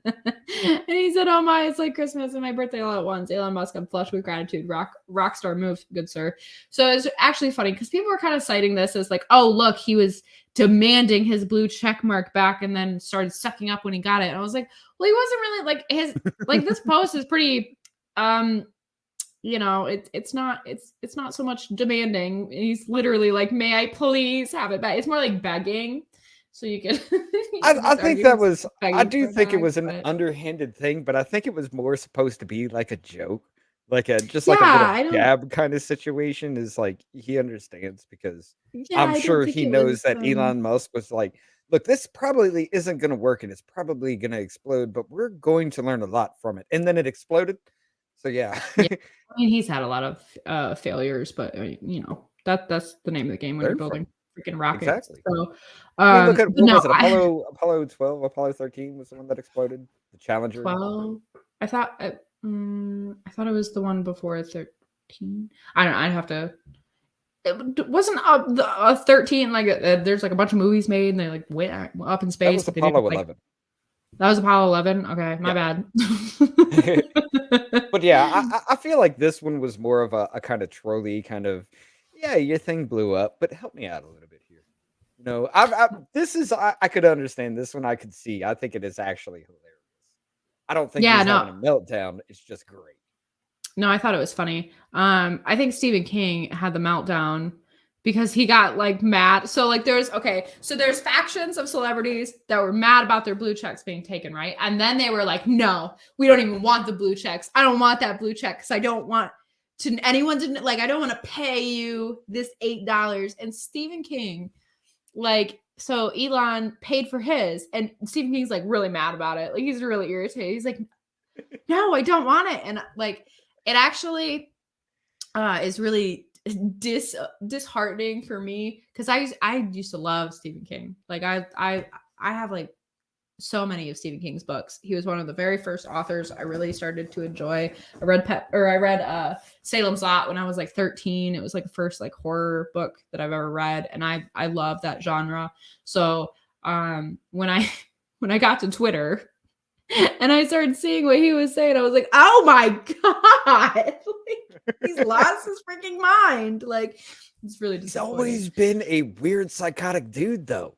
he said, "Oh my, it's like Christmas and my birthday all at once." Elon Musk, I'm flushed with gratitude. Rock star move, good sir. So it's actually funny because people were kind of citing this as like, oh look, he was demanding his blue check mark back and then started sucking up when he got it. And I was like, well, he wasn't really like his like this post is pretty it's not so much demanding. He's literally like, may I please have it back? It's more like begging. So you can. I think that was. I do think it was an underhanded thing, but I think it was more supposed to be like a joke, like a little jab kind of situation. Is like he understands because I'm sure he knows that Elon Musk was like, look, this probably isn't going to work and it's probably going to explode, but we're going to learn a lot from it. And then it exploded. So yeah. I mean, he's had a lot of failures, but that's the name of the game when you're building freaking rockets. Exactly. So, look at what was it? Apollo 12, Apollo 13 was the one that exploded. The Challenger. 12. I thought it was the one before 13. I don't know. I'd have to. It wasn't a 13 like there's like a bunch of movies made and they like went up in space. That was Apollo 11. That was Apollo 11. Okay, my bad. But yeah, I feel like this one was more of a kind of trolly kind of. Yeah, your thing blew up, but help me out a little bit here. I could understand this one. I could see. I think it is actually hilarious. I don't think he's having a meltdown. It's just great. No, I thought it was funny. I think Stephen King had the meltdown because he got like mad. So like there's factions of celebrities that were mad about their blue checks being taken, right? And then they were like, no, we don't even want the blue checks. I don't want that blue check because I don't want anyone to like, I don't want to pay you this $8. And Stephen King, like, so Elon paid for his, and Stephen King's like really mad about it. Like he's really irritated. He's like, no, I don't want it. And like, it actually is really disheartening for me because I used to love Stephen King. Like I I have like so many of Stephen King's books. He was one of the very first authors I really started to enjoy. I read Salem's Lot when I was like 13. It was like the first like horror book that I've ever read, and I love that genre. So when I when I got to Twitter and I started seeing what he was saying, I was like, oh my god, like, he's lost his freaking mind. Like, it's really disappointing. He's always been a weird psychotic dude, though.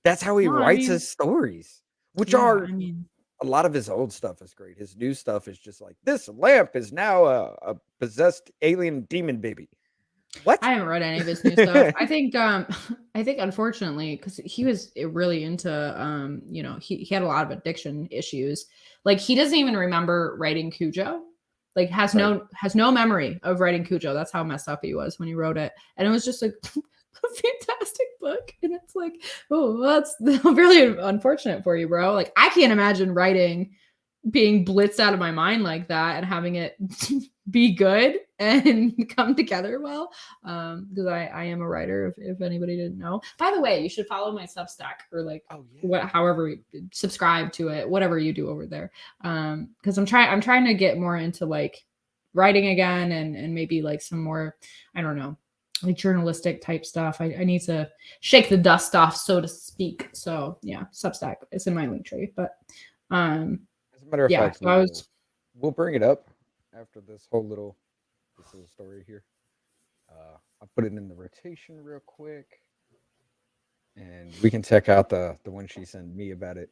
That's how he writes his stories, which are a lot of his old stuff is great. His new stuff is just like, this lamp is now a possessed alien demon baby. What? I haven't read any of his new stuff. I think unfortunately, because he was really into he had a lot of addiction issues. Like, he doesn't even remember writing Cujo. Like, has no memory of writing Cujo. That's how messed up he was when he wrote it. And it was just like a fantastic book. And it's like, oh, that's really unfortunate for you, bro. Like, I can't imagine being blitzed out of my mind like that and having it be good and come together well. Because I am a writer, if anybody didn't know. By the way, you should follow my Substack, or like however subscribe to it, whatever you do over there. Because I'm trying to get more into like writing again, and maybe like some more, I don't know, like journalistic type stuff. I need to shake the dust off, so to speak. So yeah, Substack is in my link tree. But as a matter of fact, we'll bring it up after this little story here. I'll put it in the rotation real quick, and we can check out the one she sent me about it.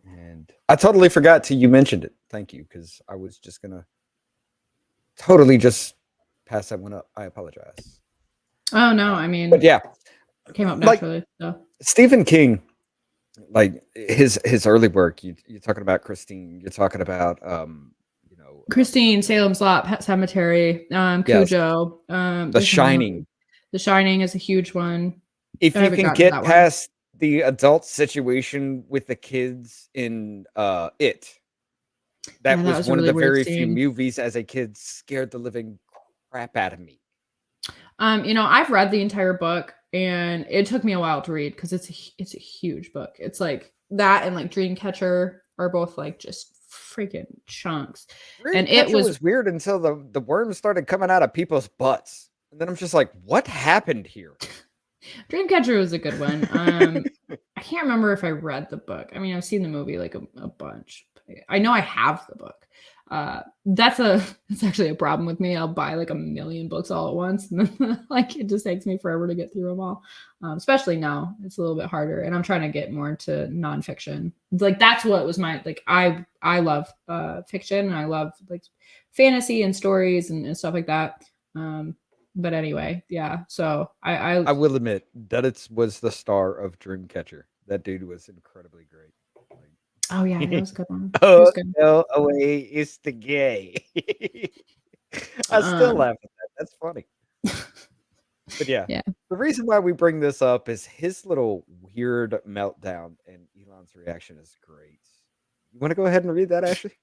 And I totally forgot till you mentioned it. Thank you, because I was just gonna totally just pass that one up. I apologize. Oh no, I mean, but yeah, it came up naturally. So Stephen King, like his early work, you're talking about Christine, you're talking about Christine, Salem's Lot, Pet Cemetery, Cujo, The Shining. The Shining is a huge one. If you can get past the adult situation with the kids in It, that was one of the very few movies as a kid scared the living crap out of me. I've read the entire book, and it took me a while to read because it's a huge book. It's like that and like Dreamcatcher are both like just freaking chunks. And it was weird until the worms started coming out of people's butts, and then I'm just like, what happened here? Dreamcatcher was a good one. I can't remember if I read the book. I mean, I've seen the movie like a bunch. I know I have the book. That's actually a problem with me. I'll buy like 1 million books all at once, and then like it just takes me forever to get through them all. Especially now, it's a little bit harder, and I'm trying to get more into nonfiction. Like, that's what was my like. I love fiction, and I love like fantasy and stories and stuff like that. But anyway, yeah. So I will admit that it was the star of Dreamcatcher. That dude was incredibly great. Oh yeah, that was a good one. Oh, away is the gay. I still laugh at that. That's funny. But yeah, the reason why we bring this up is his little weird meltdown, and Elon's reaction is great. You want to go ahead and read that, Ashley?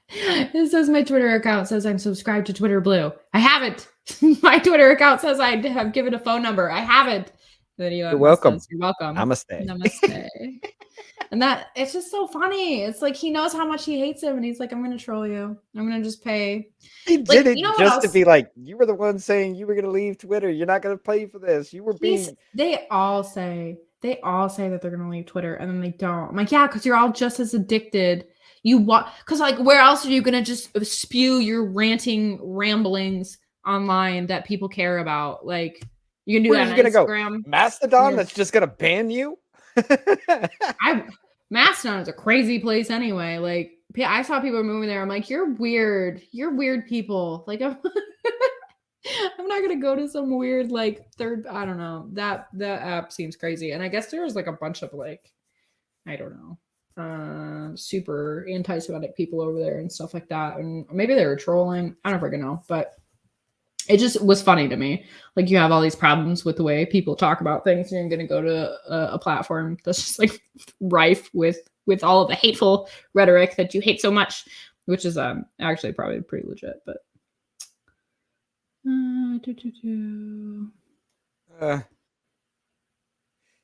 It says my Twitter account says I'm subscribed to Twitter Blue. I haven't. My Twitter account says I have given a phone number. I haven't. Then You're welcome. You're welcome. Namaste. Namaste. And that, it's just so funny. It's like he knows how much he hates him, and he's like, I'm going to troll you. I'm going to just pay. He did it just to be like, you were the one saying you were going to leave Twitter. You're not going to pay for this. You were being. They all say that they're going to leave Twitter, and then they don't. I'm like, yeah, because you're all just as addicted. Because like, where else are you going to just spew your ranting ramblings online that people care about? Like, you can do that on Instagram. Go? Mastodon that's just going to ban you? Mastodon is a crazy place anyway. Like, I saw people moving there. I'm like, you're weird. You're weird people. Like, I'm not gonna go to some weird like third. I don't know. That app seems crazy. And I guess there was like a bunch of like, I don't know, super anti-Semitic people over there and stuff like that. And maybe they were trolling. I don't freaking know, but it just was funny to me. Like, you have all these problems with the way people talk about things, and you're going to go to a platform that's just like rife with all of the hateful rhetoric that you hate so much, which is actually probably pretty legit. But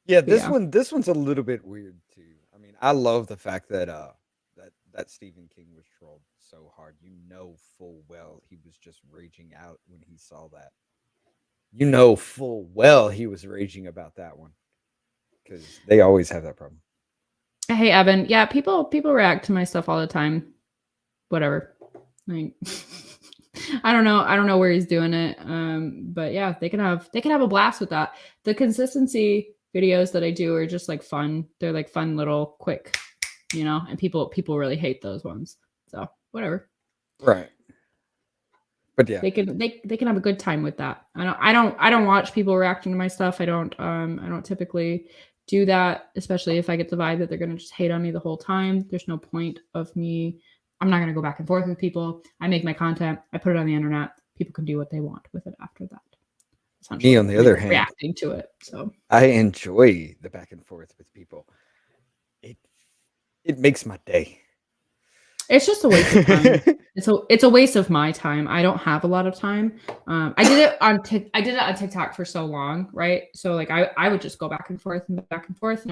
Yeah, But yeah. this one's a little bit weird too. I mean, I love the fact that that Stephen King was trolled so hard. You know full well he was just raging out when he saw that. You know full well he was raging about that one because they always have that problem. Hey Evan, yeah, people react to my stuff all the time. Whatever. Like I don't know where he's doing it. But yeah, they can have a blast with that. The consistency videos that I do are just like fun. They're like fun little quick, and people really hate those ones. So whatever. Right. But yeah, They can have a good time with that. I don't watch people reacting to my stuff. I don't typically do that, especially if I get the vibe that they're gonna just hate on me the whole time. There's no point of me. I'm not gonna go back and forth with people. I make my content, I put it on the internet. People can do what they want with it after that. Me on the other hand, reacting to it. So I enjoy the back and forth with people. It makes my day. It's just a waste of time. It's a waste of my time. I don't have a lot of time. I did it on TikTok for so long, right? So like I would just go back and forth, and I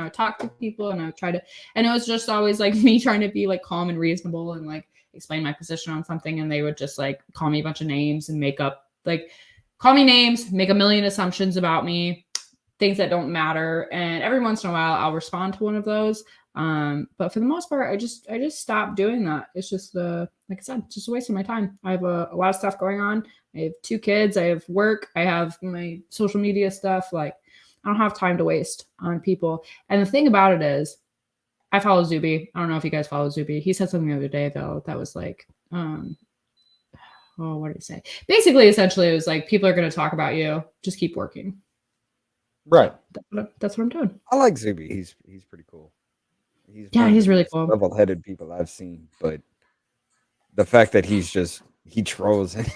would talk to people, and I would try to, and it was just always like me trying to be like calm and reasonable and like explain my position on something, and they would just like call me a bunch of names and call me names, make a million assumptions about me, things that don't matter, and every once in a while I'll respond to one of those. But for the most part, I just stopped doing that. It's just like I said, just a waste of my time. I have a lot of stuff going on. I have 2 kids. I have work. I have my social media stuff. Like I don't have time to waste on people. And the thing about it is, I follow Zuby. I don't know if you guys follow Zuby. He said something the other day though that was like, what did he say? Basically, essentially, it was like people are going to talk about you. Just keep working. Right. That's what I'm doing. I like Zuby. He's pretty cool. He's really cool. Level-headed people I've seen, but the fact that he trolls and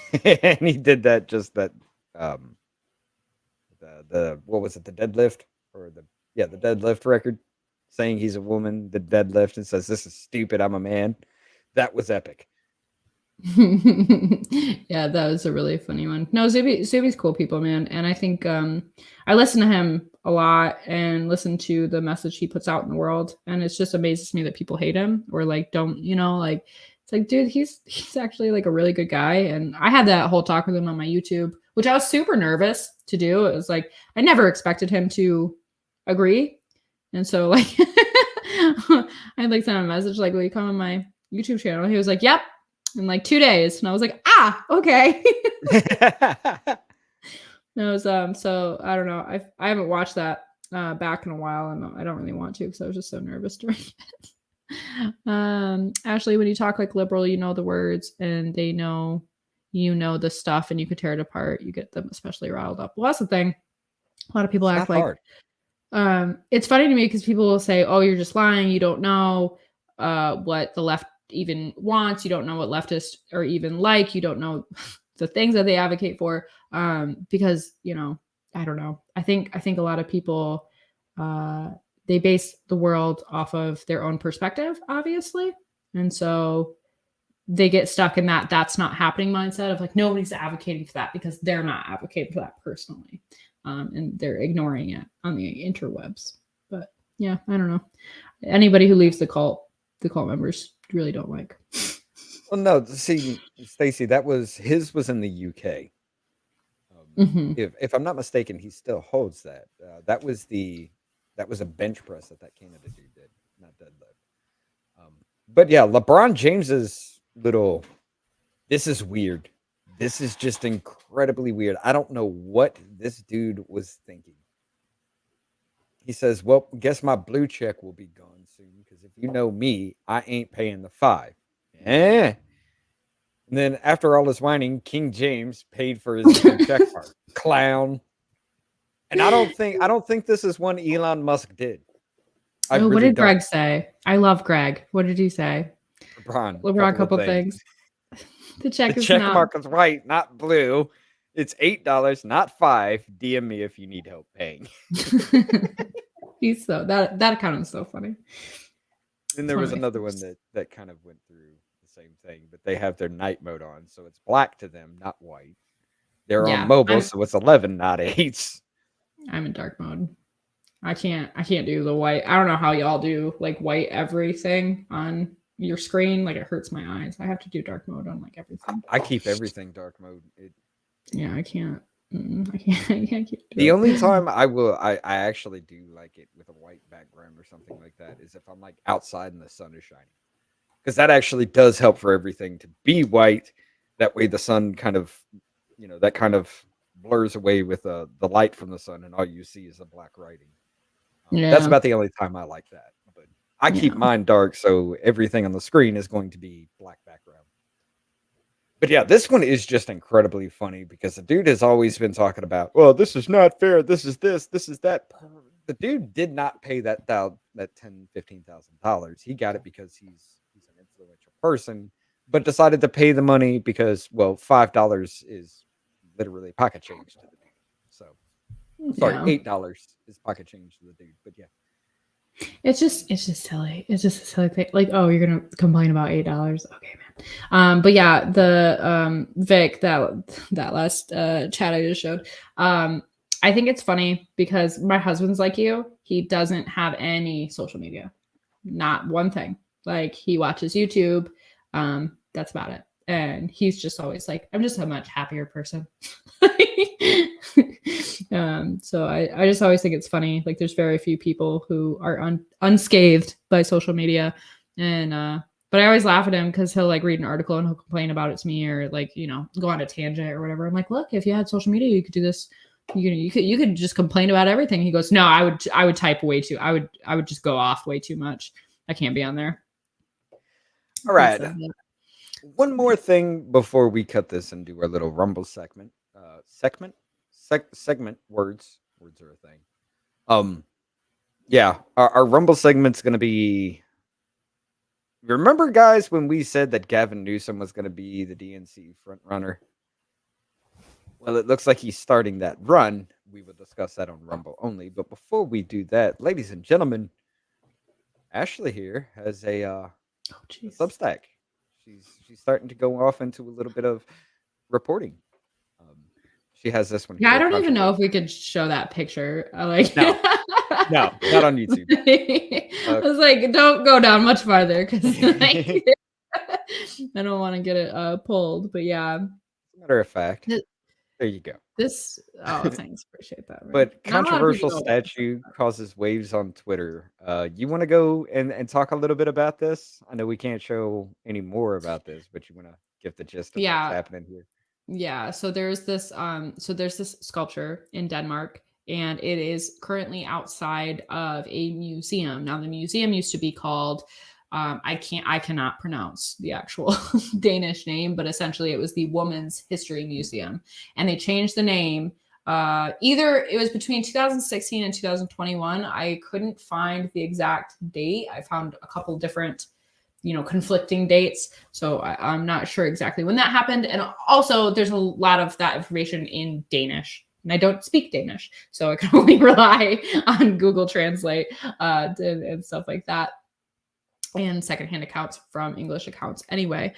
he did that the what was it, the deadlift or the deadlift record, saying he's a woman, the deadlift, and says this is stupid, I'm a man. That was epic. Yeah, that was a really funny one. No, Zuby's cool people, man, and I think I listen to him a lot and listen to the message he puts out in the world, and it just amazes me that people hate him or like don't, like it's like, dude, he's actually like a really good guy. And I had that whole talk with him on my YouTube, which I was super nervous to do. It was like I never expected him to agree, and so like I like sent him a message like, will you come on my YouTube channel? He was like, yep, in like 2 days, and I was like, okay. No, it was, so I don't know. I haven't watched that back in a while, and I don't really want to because I was just so nervous during it. Ashley, when you talk like liberal, you know the words, and they know the stuff, and you could tear it apart. You get them especially riled up. Well, that's the thing. A lot of people act like hard. It's funny to me because people will say, "Oh, you're just lying. You don't know what the left even wants. You don't know what leftists are even like. You don't know the things that they advocate for." Because I don't know. I think a lot of people they base the world off of their own perspective, obviously, and so they get stuck in that's not happening mindset of like nobody's advocating for that because they're not advocating for that personally, and they're ignoring it on the interwebs. But yeah, I don't know. Anybody who leaves the cult members really don't like. Well, no, see, Stacey, his was in the UK. If I'm not mistaken, he still holds that. That was a bench press that Canada dude did, not deadlift. But yeah, LeBron James's little. This is weird. This is just incredibly weird. I don't know what this dude was thinking. He says, "Well, guess my blue check will be gone soon because if you know me, I ain't paying the $5." And then after all this whining, King James paid for his check mark. Clown. And I don't think this is one Elon Musk did. What did Greg say? I love Greg. What did he say? LeBron, a couple things. The check mark is white, not blue. It's $8, not $5. DM me if you need help paying. He's that account is so funny. Then there was another one that kind of went through the same thing, but they have their night mode on, so it's black to them, not white. They're on mobile, so it's 11, not 8. I'm in dark mode. I can't do the white. I don't know how y'all do like white everything on your screen. Like it hurts my eyes. I have to do dark mode on like everything. I keep everything dark mode. Yeah, I can't. I can't keep the only time I actually do like it with a white background or something like that is if I'm like outside and the sun is shining, because that actually does help for everything to be white. That way the sun kind of, that kind of blurs away with the light from the sun, and all you see is the black writing. That's about the only time I like that. But I keep mine dark, so everything on the screen is going to be black background. But yeah, this one is just incredibly funny because the dude has always been talking about, well, this is not fair. This is this is that. The dude did not pay that $10,000-$15,000. He got it because he's an influential person, but decided to pay the money because, well, $5 is literally pocket change to the dude. So, sorry, $8 is pocket change to the dude. But yeah. It's just silly. It's just a silly thing. Like, oh, you're gonna complain about $8. Okay, man. But yeah, the Vic, that last chat I just showed. I think it's funny because my husband's like you. He doesn't have any social media. Not one thing. Like he watches YouTube. That's about it. And he's just always like, I'm just a much happier person. So I just always think it's funny. Like there's very few people who are unscathed by social media. And but I always laugh at him because he'll like read an article and he'll complain about it to me, or like, go on a tangent or whatever. I'm like, look, if you had social media, you could do this. You could just complain about everything. He goes, no, I would type way too. I would just go off way too much. I can't be on there. All right. One more thing before we cut this and do our little Rumble segment. Segment words are a thing. Yeah, our Rumble segment's going to be. Remember, guys, when we said that Gavin Newsom was going to be the DNC front runner? Well, it looks like he's starting that run. We will discuss that on Rumble only. But before we do that, ladies and gentlemen, Ashley here has a Substack. She's starting to go off into a little bit of reporting. She has this one. Yeah, I don't even know if we could show that picture. No, not on YouTube. I was like, don't go down much farther because I don't want to get it pulled. But yeah. Matter of fact, there you go. Thanks, appreciate that. But controversial statue causes waves on Twitter. You want to go and talk a little bit about this? I know we can't show any more about this, but you want to give the gist of what's happening here. Yeah, so there's this sculpture in Denmark, and it is currently outside of a museum. Now the museum used to be called I cannot pronounce the actual Danish name, but essentially it was the Women's History Museum, and they changed the name. Either it was between 2016 and 2021. I couldn't find the exact date. I found a couple different conflicting dates. So I'm not sure exactly when that happened. And also there's a lot of that information in Danish, and I don't speak Danish, so I can only rely on Google Translate and stuff like that, and secondhand accounts from English accounts anyway.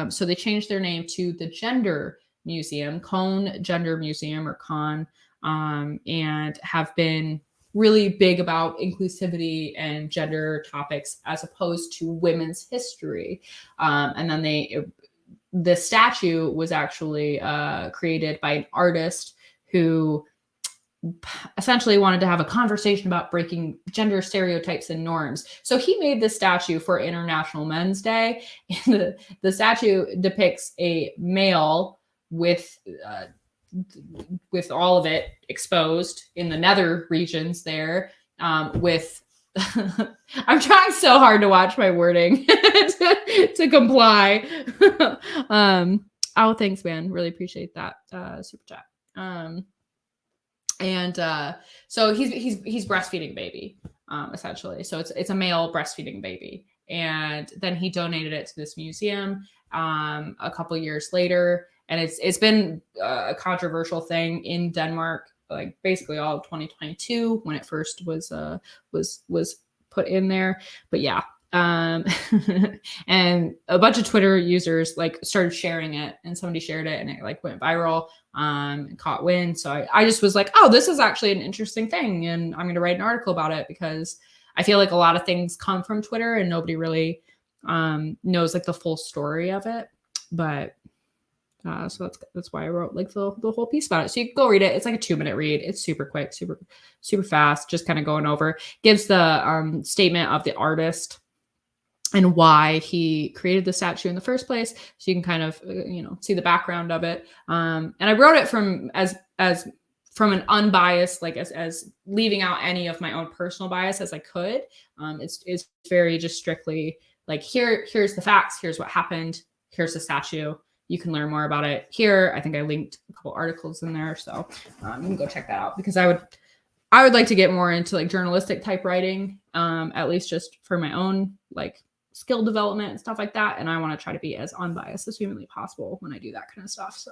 So they changed their name to the Gender Museum, Cone Gender Museum, or Con, and have been really big about inclusivity and gender topics as opposed to women's history. And then the statue was actually created by an artist who essentially wanted to have a conversation about breaking gender stereotypes and norms. So he made this statue for International Men's Day. And the statue depicts a male with all of it exposed in the nether regions there, with I'm trying so hard to watch my wording to comply. Thanks, man. Really appreciate that super chat. So he's breastfeeding a baby, essentially. So it's a male breastfeeding baby, and then he donated it to this museum a couple years later. And it's been a controversial thing in Denmark, like basically all of 2022 when it first was put in there. But yeah, um, and a bunch of Twitter users like started sharing it, and somebody shared it, and it like went viral, and caught wind. So I just was like, oh, this is actually an interesting thing, and I'm going to write an article about it because I feel like a lot of things come from Twitter, and nobody really knows like the full story of it. But so that's why I wrote like the whole piece about it. So you can go read it. It's like a 2-minute read. It's super quick, super fast. Just kind of going over, gives the statement of the artist and why he created the statue in the first place. So you can kind of see the background of it. And I wrote it from as from an unbiased, like as leaving out any of my own personal bias as I could. It's very just strictly like here's the facts. Here's what happened. Here's the statue. You can learn more about it here. I think I linked a couple articles in there, so you can go check that out because I would like to get more into like journalistic type writing, at least just for my own like skill development and stuff like that. And I want to try to be as unbiased as humanly possible when I do that kind of stuff. So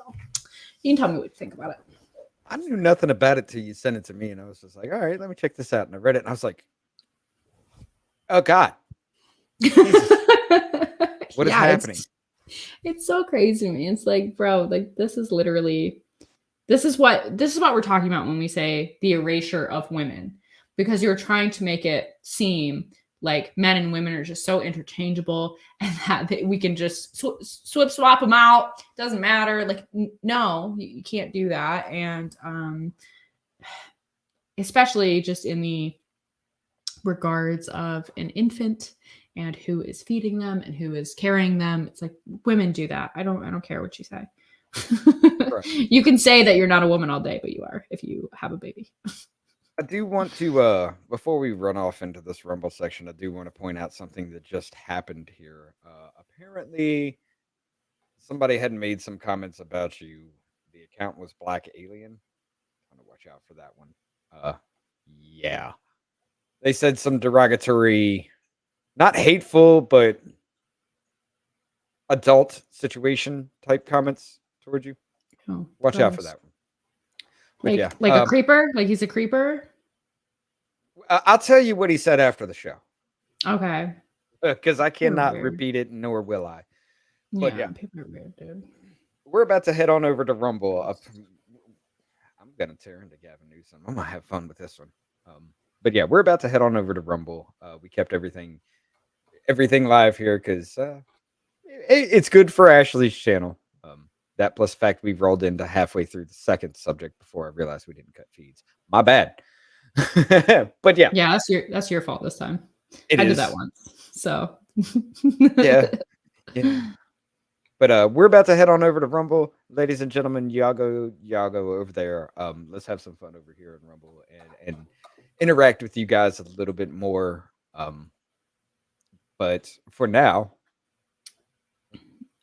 you can tell me what you think about it. I knew nothing about it till you sent it to me, and I was just like, all right, let me check this out. And I read it, and I was like, oh God. What is happening? It's so crazy to me. It's like, bro, like this is what we're talking about when we say the erasure of women, because you're trying to make it seem like men and women are just so interchangeable and that we can just swap them out. Doesn't matter. Like, no, you can't do that. And especially just in the regards of an infant and who is feeding them and who is carrying them. It's like women do that. I don't care what you say. Right. You can say that you're not a woman all day, but you are if you have a baby. I do want to, before we run off into this Rumble section, I do want to point out something that just happened here. Apparently, somebody had made some comments about you. The account was Black Alien. I'm gonna watch out for that one. Yeah. They said some derogatory, not hateful, but adult situation type comments towards you. Oh, watch out for that one. But like a creeper? Like he's a creeper? I'll tell you what he said after the show. Okay. Because I cannot repeat it, nor will I. But yeah, people are weird, dude. We're about to head on over to Rumble. I'm gonna tear into Gavin Newsom. I'm gonna have fun with this one. But yeah, we're about to head on over to Rumble. We kept everything live here because it's good for Ashley's channel. That plus fact we rolled into halfway through the second subject before I realized we didn't cut feeds. My bad. But yeah. Yeah, that's your fault this time. I did that once. So yeah. But we're about to head on over to Rumble. Ladies and gentlemen, y'all go over there. Let's have some fun over here in Rumble and interact with you guys a little bit more. But for now,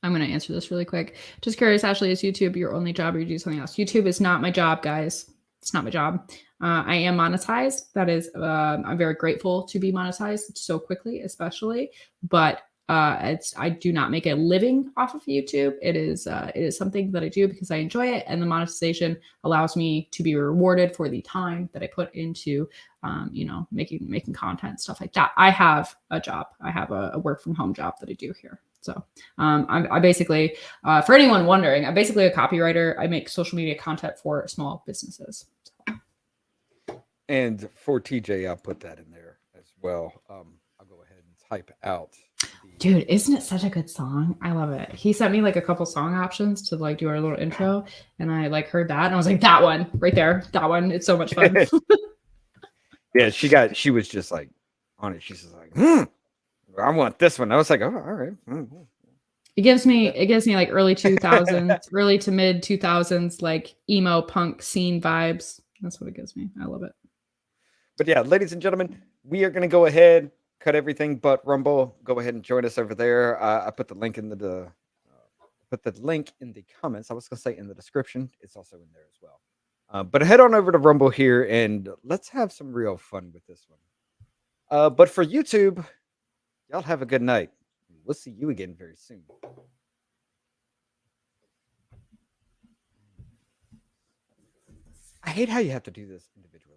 I'm going to answer this really quick. Just curious, Ashley, is YouTube your only job or you do something else? YouTube is not my job, guys. It's not my job. I am monetized. That is, I'm very grateful to be monetized so quickly, especially. But I do not make a living off of YouTube. It is something that I do because I enjoy it, and the monetization allows me to be rewarded for the time that I put into, making content, stuff like that. I have a job. I have a work from home job that I do here. So I basically, for anyone wondering, I'm basically a copywriter. I make social media content for small businesses. And for TJ, I'll put that in there as well. I'll go ahead and type out. Dude, isn't it such a good song? I love it. He sent me like a couple song options to like do our little intro, and I like heard that, and I was like, that one right there, that one. It's so much fun. Yeah, she was just like on it. She's just like, I want this one. I was like, oh, all right. It gives me like early 2000s, early to mid 2000s, like emo punk scene vibes. That's what it gives me. I love it. But yeah, ladies and gentlemen, we are going to go ahead, cut everything but Rumble. Go ahead and join us over there. I put the link in the comments. I was going to say in the description. It's also in there as well. But head on over to Rumble here and let's have some real fun with this one. But for YouTube, y'all have a good night. We'll see you again very soon. I hate how you have to do this individually.